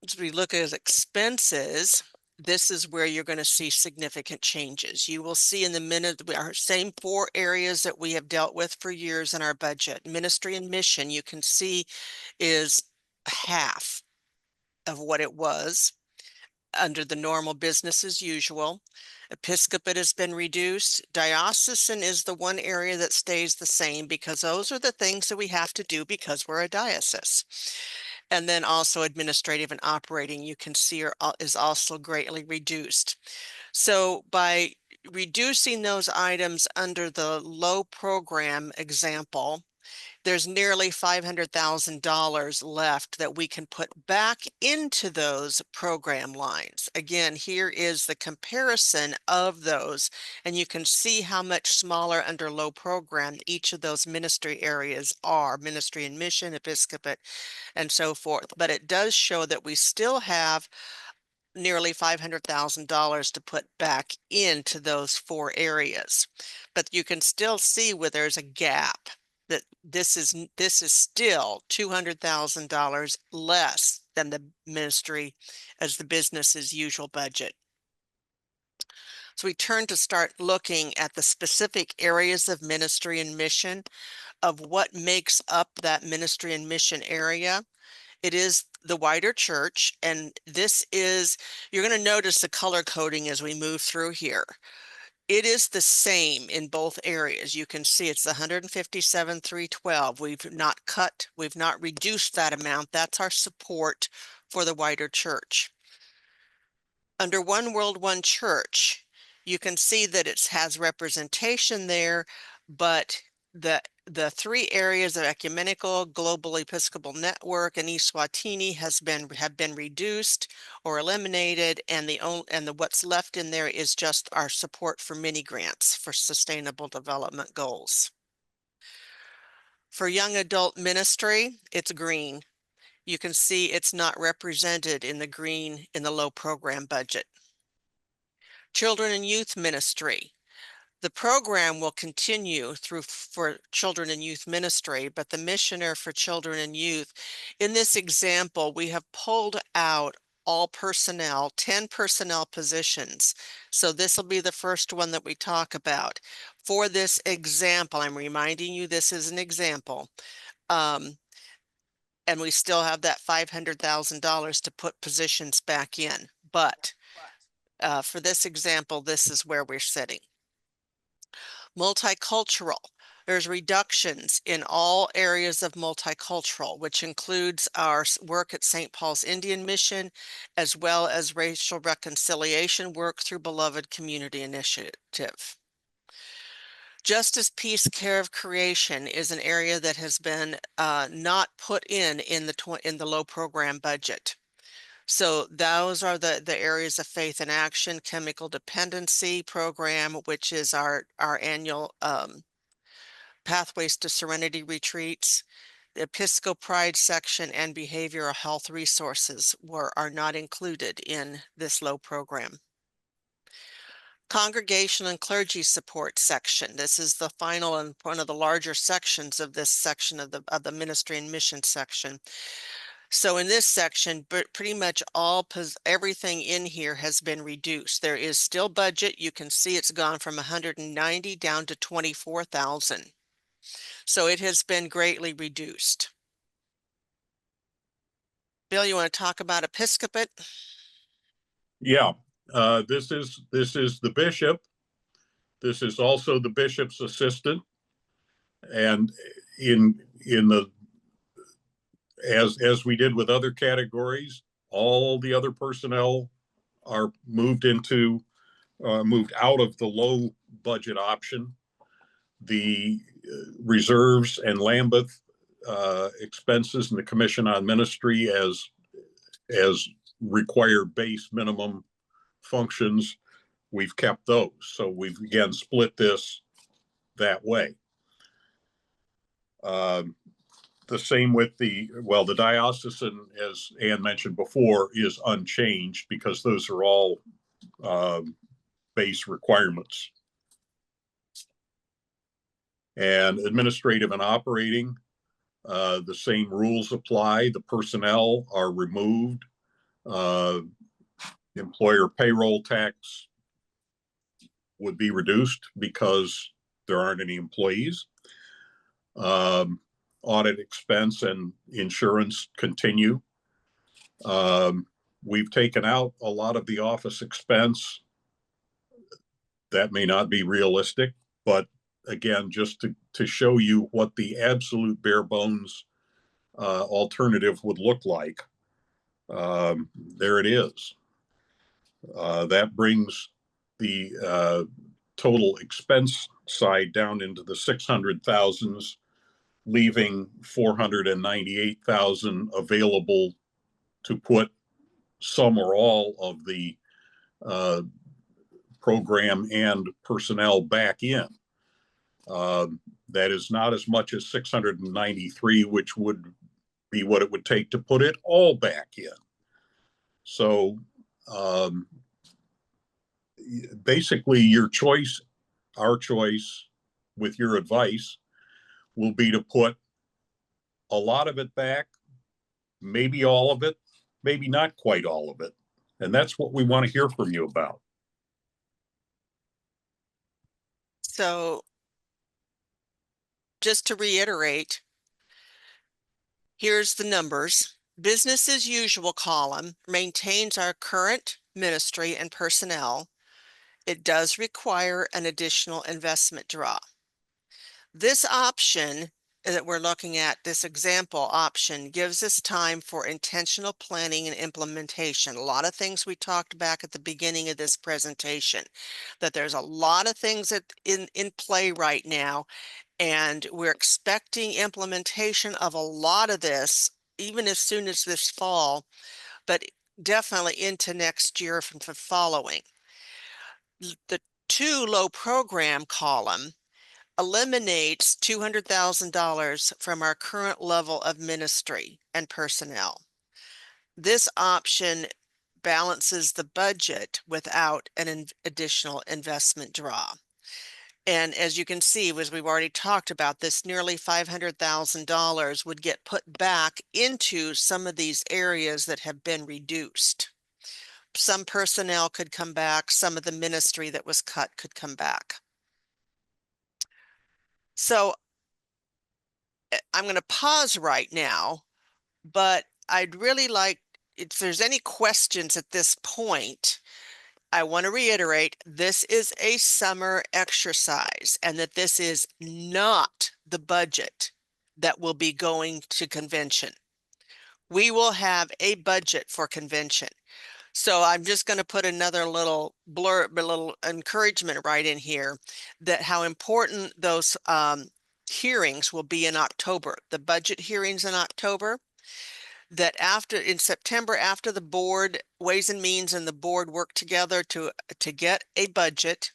As we look at expenses, this is where you're going to see significant changes. You will see in the minute our same 4 areas that we have dealt with for years in our budget. Ministry and mission, you can see, is half of what it was under the normal business as usual. Episcopate has been reduced. Diocesan is the one area that stays the same because those are the things that we have to do because we're a diocese. And then also administrative and operating, you can see is also greatly reduced. So by reducing those items under the low program example, there's nearly $500,000 left that we can put back into those program lines. Again, here is the comparison of those, and you can see how much smaller under low program each of those ministry areas are: ministry and mission, episcopate, and so forth. But it does show that we still have nearly $500,000 to put back into those 4 areas. But you can still see where there's a gap, that this is still $200,000 less than the ministry as the business as usual budget. So we turn to start looking at the specific areas of ministry and mission, of what makes up that ministry and mission area. It is the wider church, and this is, you're going to notice the color coding as we move through here. It is the same in both areas. You can see it's 157,312. We've not cut, we've not reduced that amount. That's our support for the wider church. Under One World, One Church, you can see that it has representation there, but the 3 areas of ecumenical, global Episcopal network, and Eswatini have been reduced or eliminated, and what's left in there is just our support for mini grants for sustainable development goals. For young adult ministry, it's green. You can see it's not represented in the green in the low program budget. Children and youth ministry, The program will continue for children and youth ministry, but the missioner for children and youth, in this example, we have pulled out all personnel, 10 personnel positions. So this will be the first one that we talk about. For this example, I'm reminding you this is an example. And we still have that $500,000 to put positions back in. But for this example, this is where we're sitting. Multicultural. There's reductions in all areas of multicultural, which includes our work at St. Paul's Indian Mission, as well as racial reconciliation work through Beloved Community Initiative. Justice, peace, care of creation is an area that has been not put in the low program budget. So those are the areas of faith and action, chemical dependency program, which is our annual Pathways to Serenity retreats. The Episcopal Pride section and behavioral health resources are not included in this low program. Congregational and clergy support section. This is the final and one of the larger sections of this section of the ministry and mission section. So in this section, pretty much everything in here has been reduced. There is still budget. You can see it's gone from 190 down to 24,000. So it has been greatly reduced. Bill, you want to talk about episcopate? Yeah, this is the bishop. This is also the bishop's assistant, and in the as we did with other categories, all the other personnel are moved out of the low budget option. The reserves and Lambeth expenses and the Commission on Ministry as required base minimum functions, we've kept those. So we've again split this that way. The same with the diocesan, as Ann mentioned before, is unchanged because those are all base requirements. And administrative and operating, the same rules apply. The personnel are removed. Employer payroll tax would be reduced because there aren't any employees. Audit expense and insurance continue. We've taken out a lot of the office expense. That may not be realistic, but again, just to show you what the absolute bare bones alternative would look like. There it is. That brings the total expense side down into the 600,000s, leaving 498,000 available to put some or all of the program and personnel back in. That is not as much as 693, which would be what it would take to put it all back in. So basically your choice, our choice with your advice will be to put a lot of it back, maybe all of it, maybe not quite all of it. And that's what we want to hear from you about. So just to reiterate, here's the numbers. Business as usual column maintains our current ministry and personnel. It does require an additional investment draw. This option that we're looking at, this example option, gives us time for intentional planning and implementation. A lot of things we talked back at the beginning of this presentation, that there's a lot of things that in play right now, and we're expecting implementation of a lot of this even as soon as this fall, but definitely into next year from the following. The too low program column eliminates $200,000 from our current level of ministry and personnel. This option balances the budget without an additional investment draw. And as you can see, as we've already talked about, this nearly $500,000 would get put back into some of these areas that have been reduced. Some personnel could come back, some of the ministry that was cut could come back. So I'm going to pause right now, but I'd really like, if there's any questions at this point, I want to reiterate, this is a summer exercise and that this is not the budget that will be going to convention. We will have a budget for convention. So I'm just going to put another little blurb, a little encouragement right in here that how important those hearings will be in October, the budget hearings in October, that in September, after the board, Ways and Means and the board work together to get a budget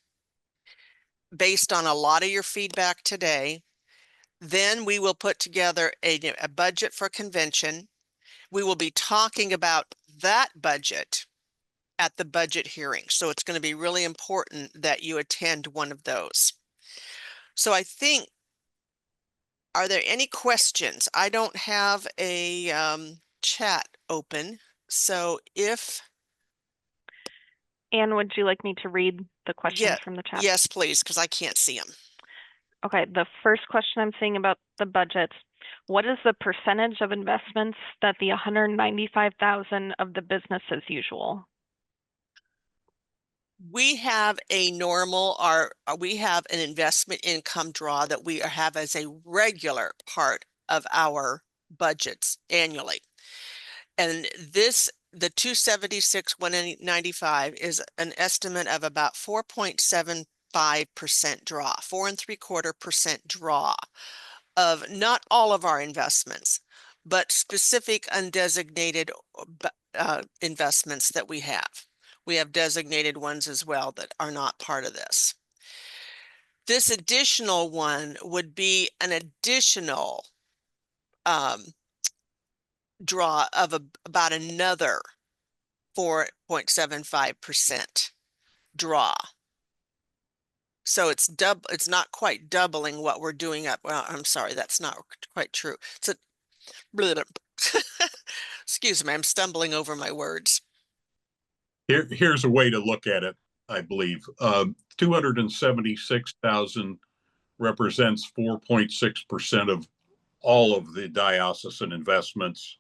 based on a lot of your feedback today, then we will put together a budget for convention. We will be talking about that budget at the budget hearing. So it's going to be really important that you attend one of those. So I think, are there any questions? I don't have a chat open. So if... Anne, would you like me to read the questions Yeah, from the chat? yes, please, because I can't see them. Okay, the first question I'm seeing about the budget. What is the percentage of investments that the 195,000 of the business as usual? We have a we have an investment income draw that we have as a regular part of our budgets annually. And the 276, 195 is an estimate of about 4.75% draw, 4.75% draw of not all of our investments, but specific undesignated investments that we have. We have designated ones as well that are not part of this. This additional one would be an additional draw of about another 4.75% draw. So it's not quite doubling what we're doing up. Well, I'm sorry, that's not quite true. It's a excuse me, I'm stumbling over my words. Here's a way to look at it, I believe. 276,000 represents 4.6% of all of the diocesan investments.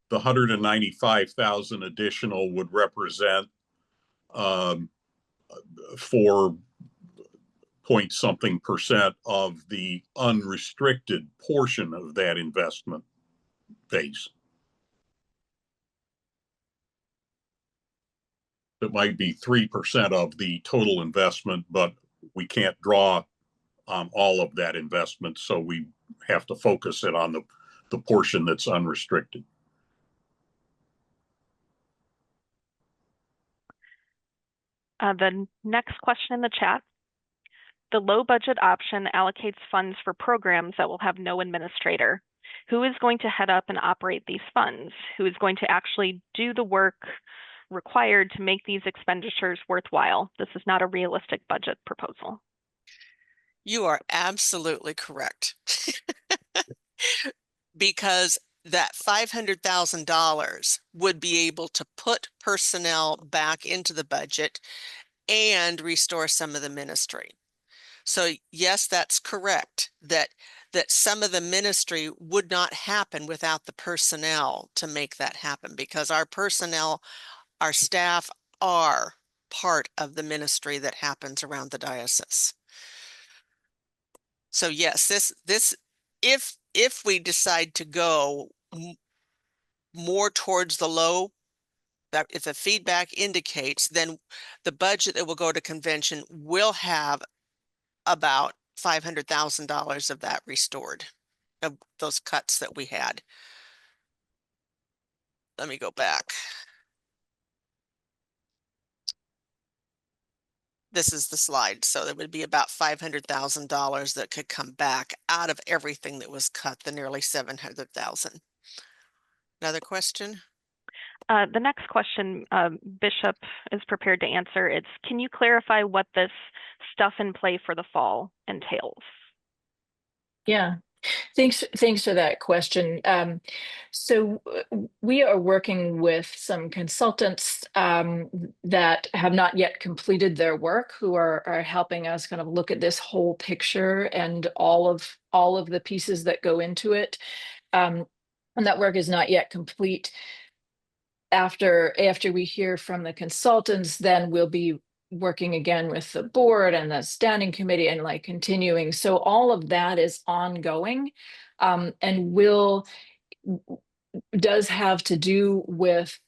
The 195,000 additional would represent 4-point-something% of the unrestricted portion of that investment base. It might be 3% of the total investment, but we can't draw on all of that investment, so we have to focus it on the portion that's unrestricted. The next question in the chat. The low budget option allocates funds for programs that will have no administrator. Who is going to head up and operate these funds? Who is going to actually do the work required to make these expenditures worthwhile? This is not a realistic budget proposal. You are absolutely correct. Because that $500,000 would be able to put personnel back into the budget and restore some of the ministry. So yes, that's correct, that some of the ministry would not happen without the personnel to make that happen, because our personnel, our staff are part of the ministry that happens around the diocese. So yes, if we decide to go more towards the low, that if the feedback indicates, then the budget that will go to convention will have about $500,000 of that restored, of those cuts that we had. Let me go back. This is the slide. So there would be about $500,000 that could come back out of everything that was cut, the nearly 700,000. Another question? The next question, Bishop is prepared to answer. It's, can you clarify what this stuff in play for the fall entails? Yeah, thanks for that question. So we are working with some consultants that have not yet completed their work, who are helping us kind of look at this whole picture and all of the pieces that go into it. And that work is not yet complete. After we hear from the consultants, then we'll be working again with the board and the standing committee and like continuing. So all of that is ongoing, and does have to do with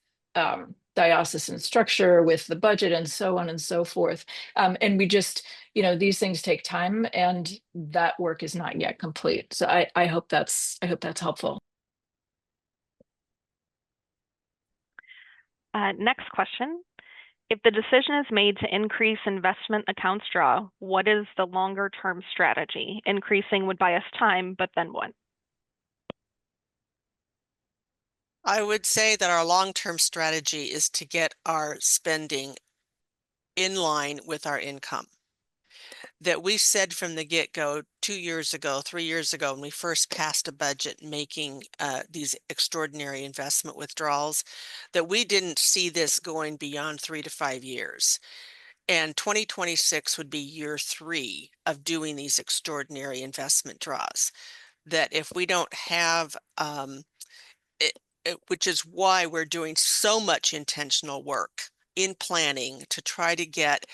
diocesan structure, with the budget, and so on and so forth. And we just, these things take time, and that work is not yet complete. So I hope that's helpful. Next question. If the decision is made to increase investment accounts draw, what is the longer term strategy? Increasing would buy us time, but then what? I would say that our long-term strategy is to get our spending in line with our income. That we said from the get-go 2 years ago, 3 years ago, when we first passed a budget making these extraordinary investment withdrawals, that we didn't see this going beyond 3 to 5 years. And 2026 would be year 3 of doing these extraordinary investment draws. That if we don't have, which is why we're doing so much intentional work in planning to try to get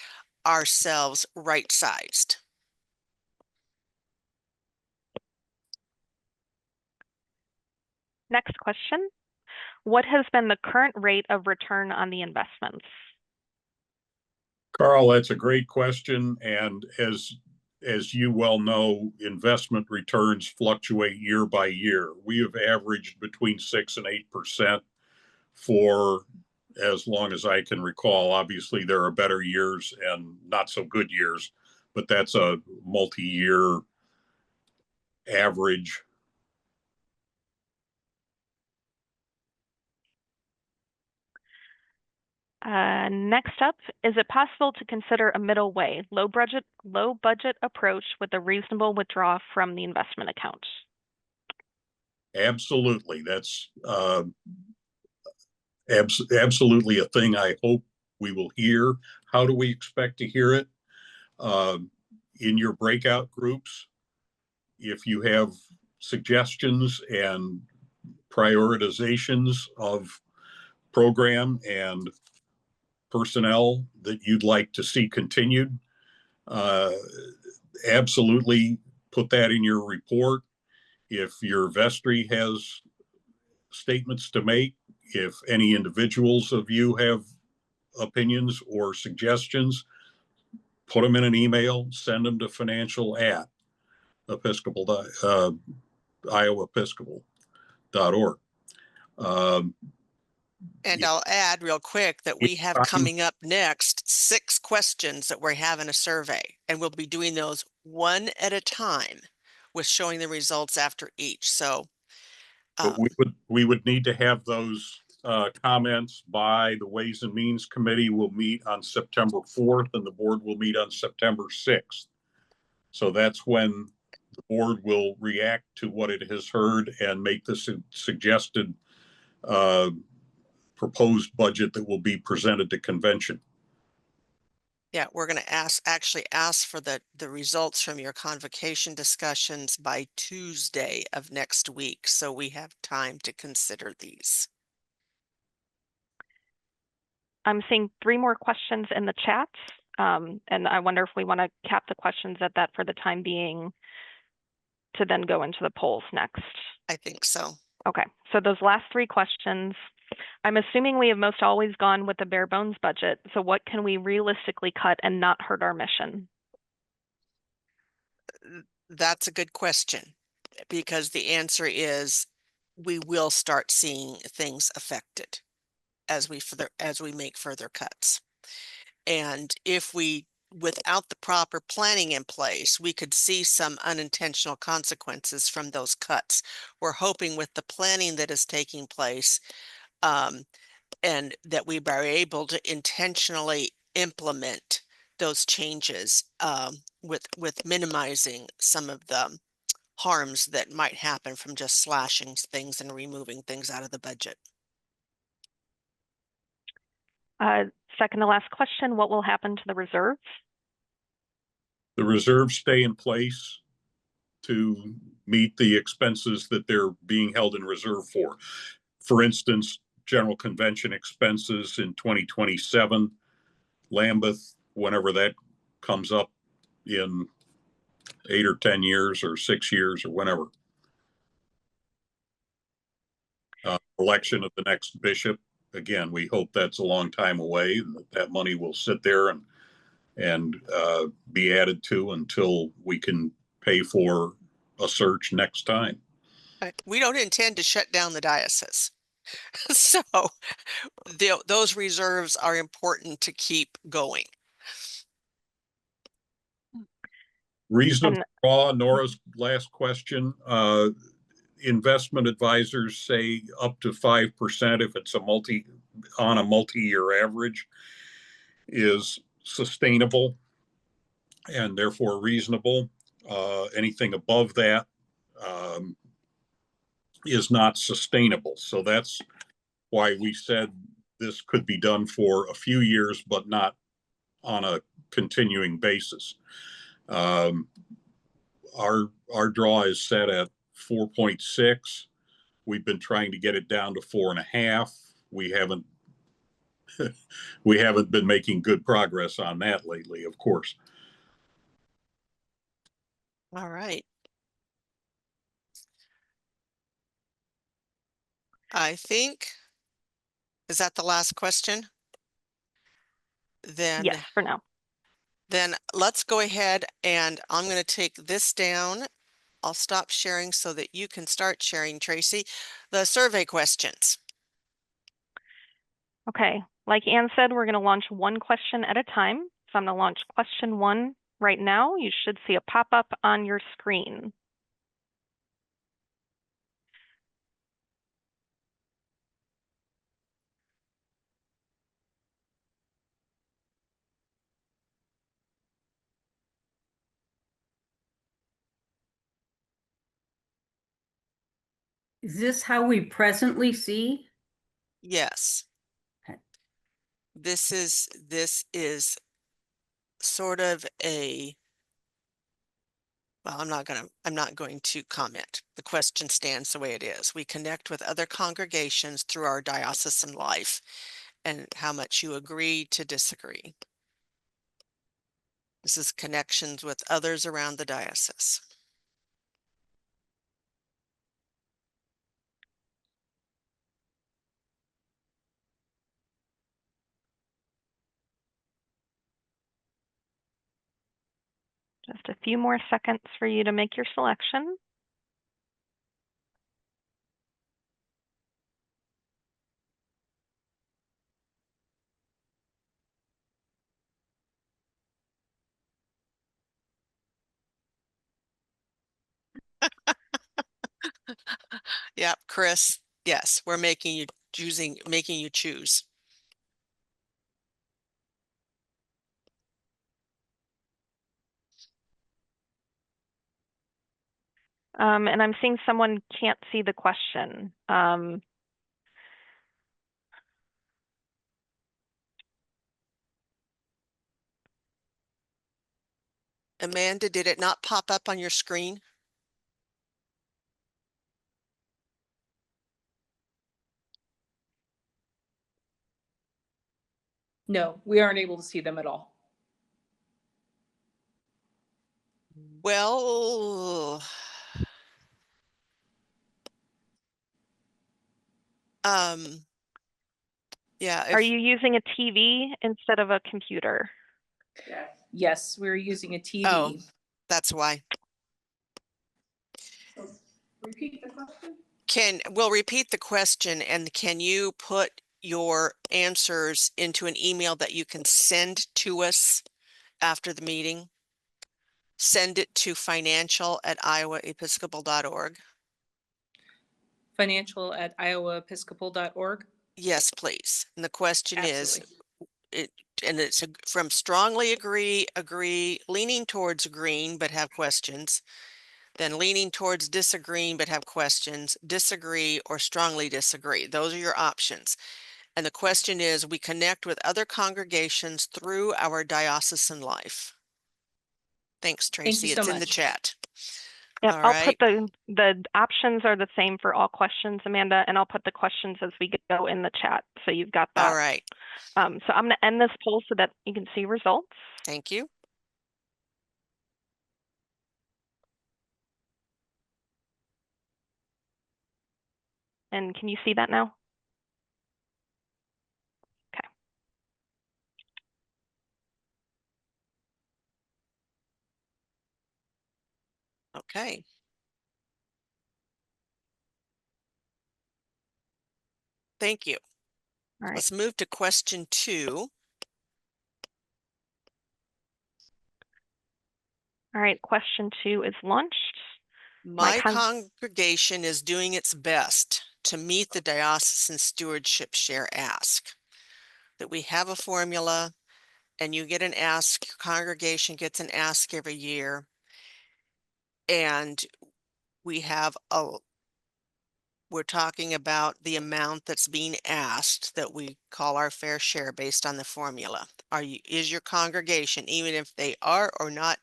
ourselves right-sized. Next question. What has been the current rate of return on the investments? Carl, that's a great question. And as you well know, investment returns fluctuate year by year. We have averaged between 6 and 8% for as long as I can recall. Obviously, there are better years and not so good years, but that's a multi-year average. Next up, is it possible to consider a middle way, low budget approach with a reasonable withdrawal from the investment account? Absolutely. That's absolutely a thing I hope we will hear. How do we expect to hear it? In your breakout groups, if you have suggestions and prioritizations of program and personnel that you'd like to see continued, absolutely put that in your report. If your vestry has statements to make, if any individuals of you have opinions or suggestions, put them in an email, send them to financial at iowaepiscopal.org. And I'll add real quick that we have coming up next 6 questions that we're having a survey, and we'll be doing those one at a time with showing the results after each. So but we would need to have those comments by the Ways and Means Committee. Will meet on September 4th and the board will meet on September 6th. So that's when the board will react to what it has heard and make the suggested proposed budget that will be presented to convention. yeah, we're going to actually ask for the results from your convocation discussions by Tuesday of next week. So we have time to consider these. I'm seeing 3 more questions in the chat. And I wonder if we want to cap the questions at that for the time being to then go into the polls next. I think so. Okay, so those last 3 questions, I'm assuming we have most always gone with the bare bones budget. So what can we realistically cut and not hurt our mission? That's a good question, because the answer is we will start seeing things affected as we make further cuts. And if we, without the proper planning in place, we could see some unintentional consequences from those cuts. We're hoping with the planning that is taking place, and that we are able to intentionally implement those changes with minimizing some of the harms that might happen from just slashing things and removing things out of the budget. Second to last question, what will happen to the reserves? The reserves stay in place to meet the expenses that they're being held in reserve for. For instance, General Convention expenses in 2027, Lambeth, whenever that comes up in 8 or 10 years or 6 years or whenever. Election of the next bishop. Again, we hope that's a long time away, and that money will sit there and be added to until we can pay for a search next time. We don't intend to shut down the diocese. So those reserves are important to keep going. Reason for Nora's last question. Investment advisors say up to 5% if it's on a multi-year average is sustainable and therefore reasonable. Anything above that is not sustainable. So that's why we said this could be done for a few years, but not on a continuing basis. Our draw is set at 4.6. We've been trying to get it down to 4.5. We haven't been making good progress on that lately, of course. All right. I think, is that the last question? Then yes, for now. Then let's go ahead and I'm going to take this down. I'll stop sharing so that you can start sharing, Tracy, the survey questions. Okay, like Anne said, we're going to launch one question at a time. So I'm going to launch question 1 right now. You should see a pop-up on your screen. Is this how we presently see? Yes. Okay. This is sort of a, well, I'm not going to comment. The question stands the way it is. We connect with other congregations through our diocesan life and how much you agree to disagree. This is connections with others around the diocese. Just a few more seconds for you to make your selection. Yeah, Chris, yes, we're making you choose. And I'm seeing someone can't see the question. Amanda, did it not pop up on your screen? No, we aren't able to see them at all. Well, yeah. Are you using a TV instead of a computer? Yes, we're using a TV. Oh, that's why. Repeat the question? We'll repeat the question, and can you put your answers into an email that you can send to us after the meeting? Send it to financial@iowaepiscopal.org. Financial@iowaepiscopal.org. Yes, please. And the question Absolutely. and it's from strongly agree, leaning towards agreeing but have questions, then leaning towards disagreeing but have questions, disagree, or strongly disagree. Those are your options. And the question is, we connect with other congregations through our diocesan life. Thanks, Thank you Tracy. so It's in the much. chat. Yep, All I'll right. put the options are the same for all questions, Amanda, and I'll put the questions as we go in the chat. So you've got that. All right. So I'm going to end this poll so that you can see results. Thank you. And can you see that now? Okay. Okay. Thank you. All right. Let's move to question 2. All right. Question 2 is launched. My congregation is doing its best to meet the diocesan stewardship share ask. That we have a formula and you get an ask, your congregation gets an ask every year. And we're talking about the amount that's being asked that we call our fair share based on the formula. Is your congregation, even if they are or not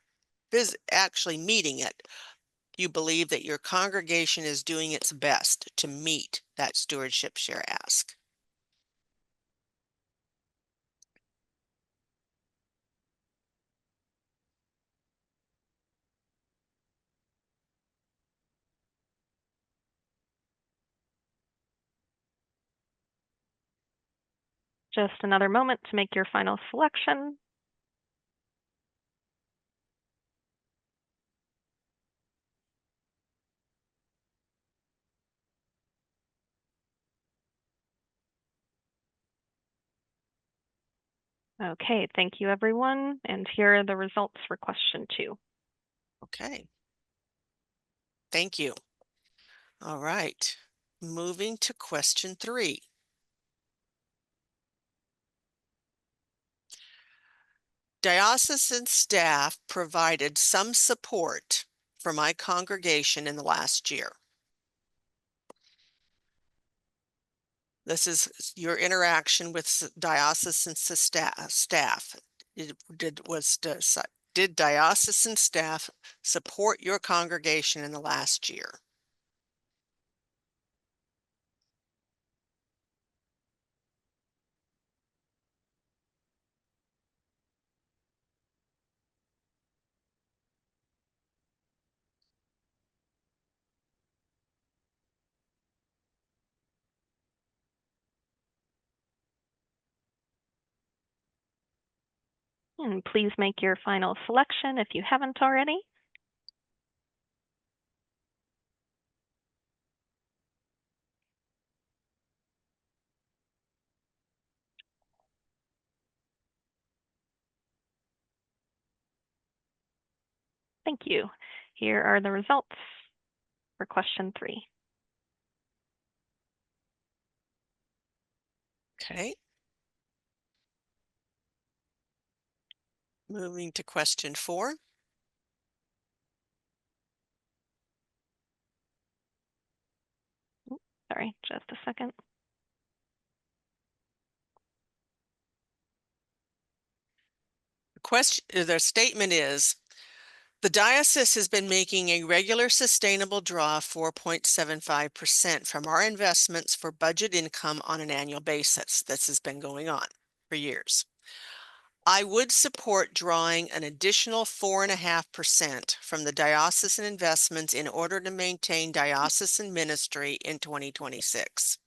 actually meeting it, you believe that your congregation is doing its best to meet that stewardship share ask? Just another moment to make your final selection. Okay, thank you, everyone. And here are the results for question 2. Okay. Thank you. All right. Moving to question 3. Diocesan staff provided some support for my congregation in the last year. This is your interaction with diocesan staff. Did diocesan staff support your congregation in the last year? And please make your final selection if you haven't already. Thank you. Here are the results for question 3. Okay. Moving to question 4. Sorry, just a second. The statement is, the diocese has been making a regular sustainable draw of 4.75% from our investments for budget income on an annual basis. This has been going on for years. I would support drawing an additional 4.5% from the diocesan investments in order to maintain diocesan ministry in 2026.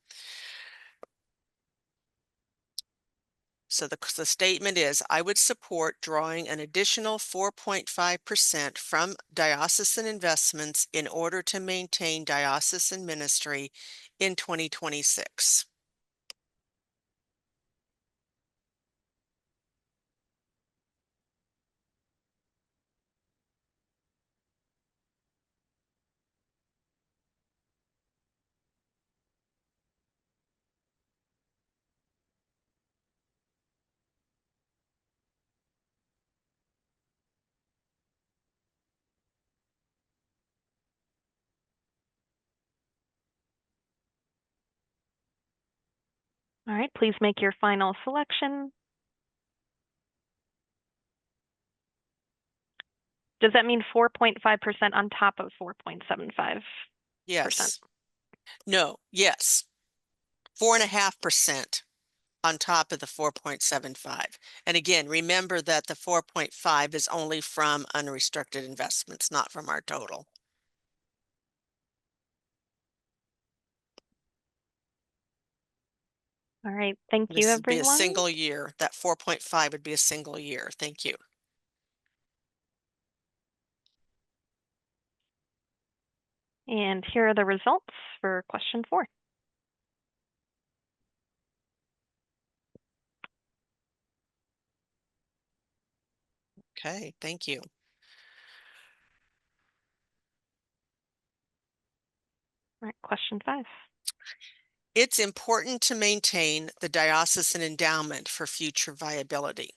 So the statement is, I would support drawing an additional 4.5% from diocesan investments in order to maintain diocesan ministry in 2026. All right, please make your final selection. Does that mean 4.5% on top of 4.75%? Yes. No, yes. 4.5% on top of the 4.75. And again, remember that the 4.5 is only from unrestricted investments, not from our total. All right, thank you, This would be a everyone. single year. That 4.5 would be a single year. Thank you. And here are the results for question 4. Okay, thank you. All right, question 5. It's important to maintain the diocesan endowment for future viability.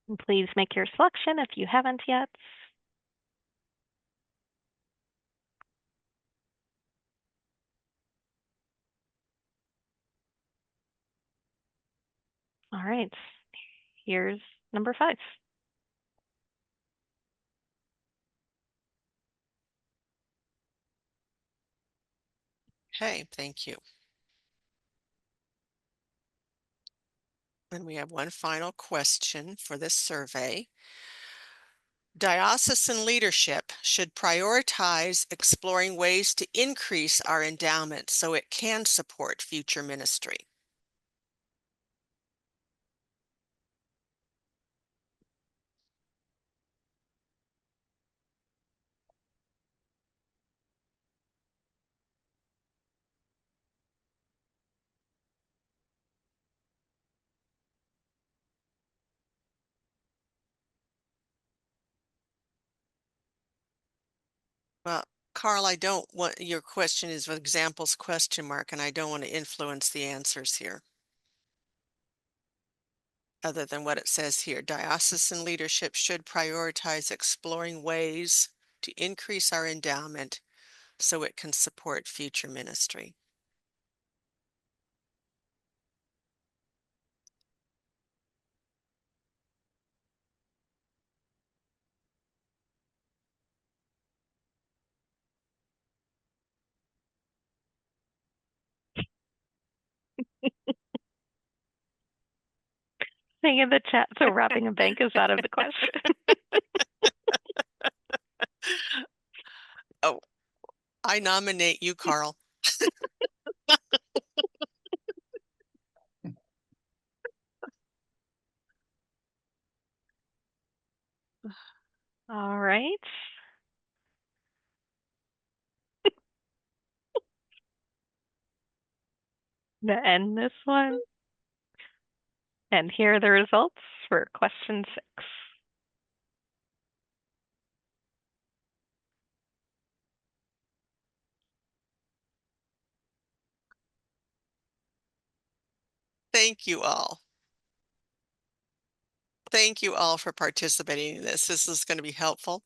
And please make your selection if you haven't yet. All right, here's number 5. Okay, thank you. And we have one final question for this survey. Diocesan leadership should prioritize exploring ways to increase our endowment so it can support future ministry. Well, Carl, I don't want, your question is with examples question mark, and I don't want to influence the answers here. Other than what it says here, diocesan leadership should prioritize exploring ways to increase our endowment so it can support future ministry. Saying in the chat, so robbing a bank is out of the question. Oh, I nominate you, Carl. All right. To end this one. And here are the results for question 6. Thank you all. Thank you all for participating in this. This is going to be helpful.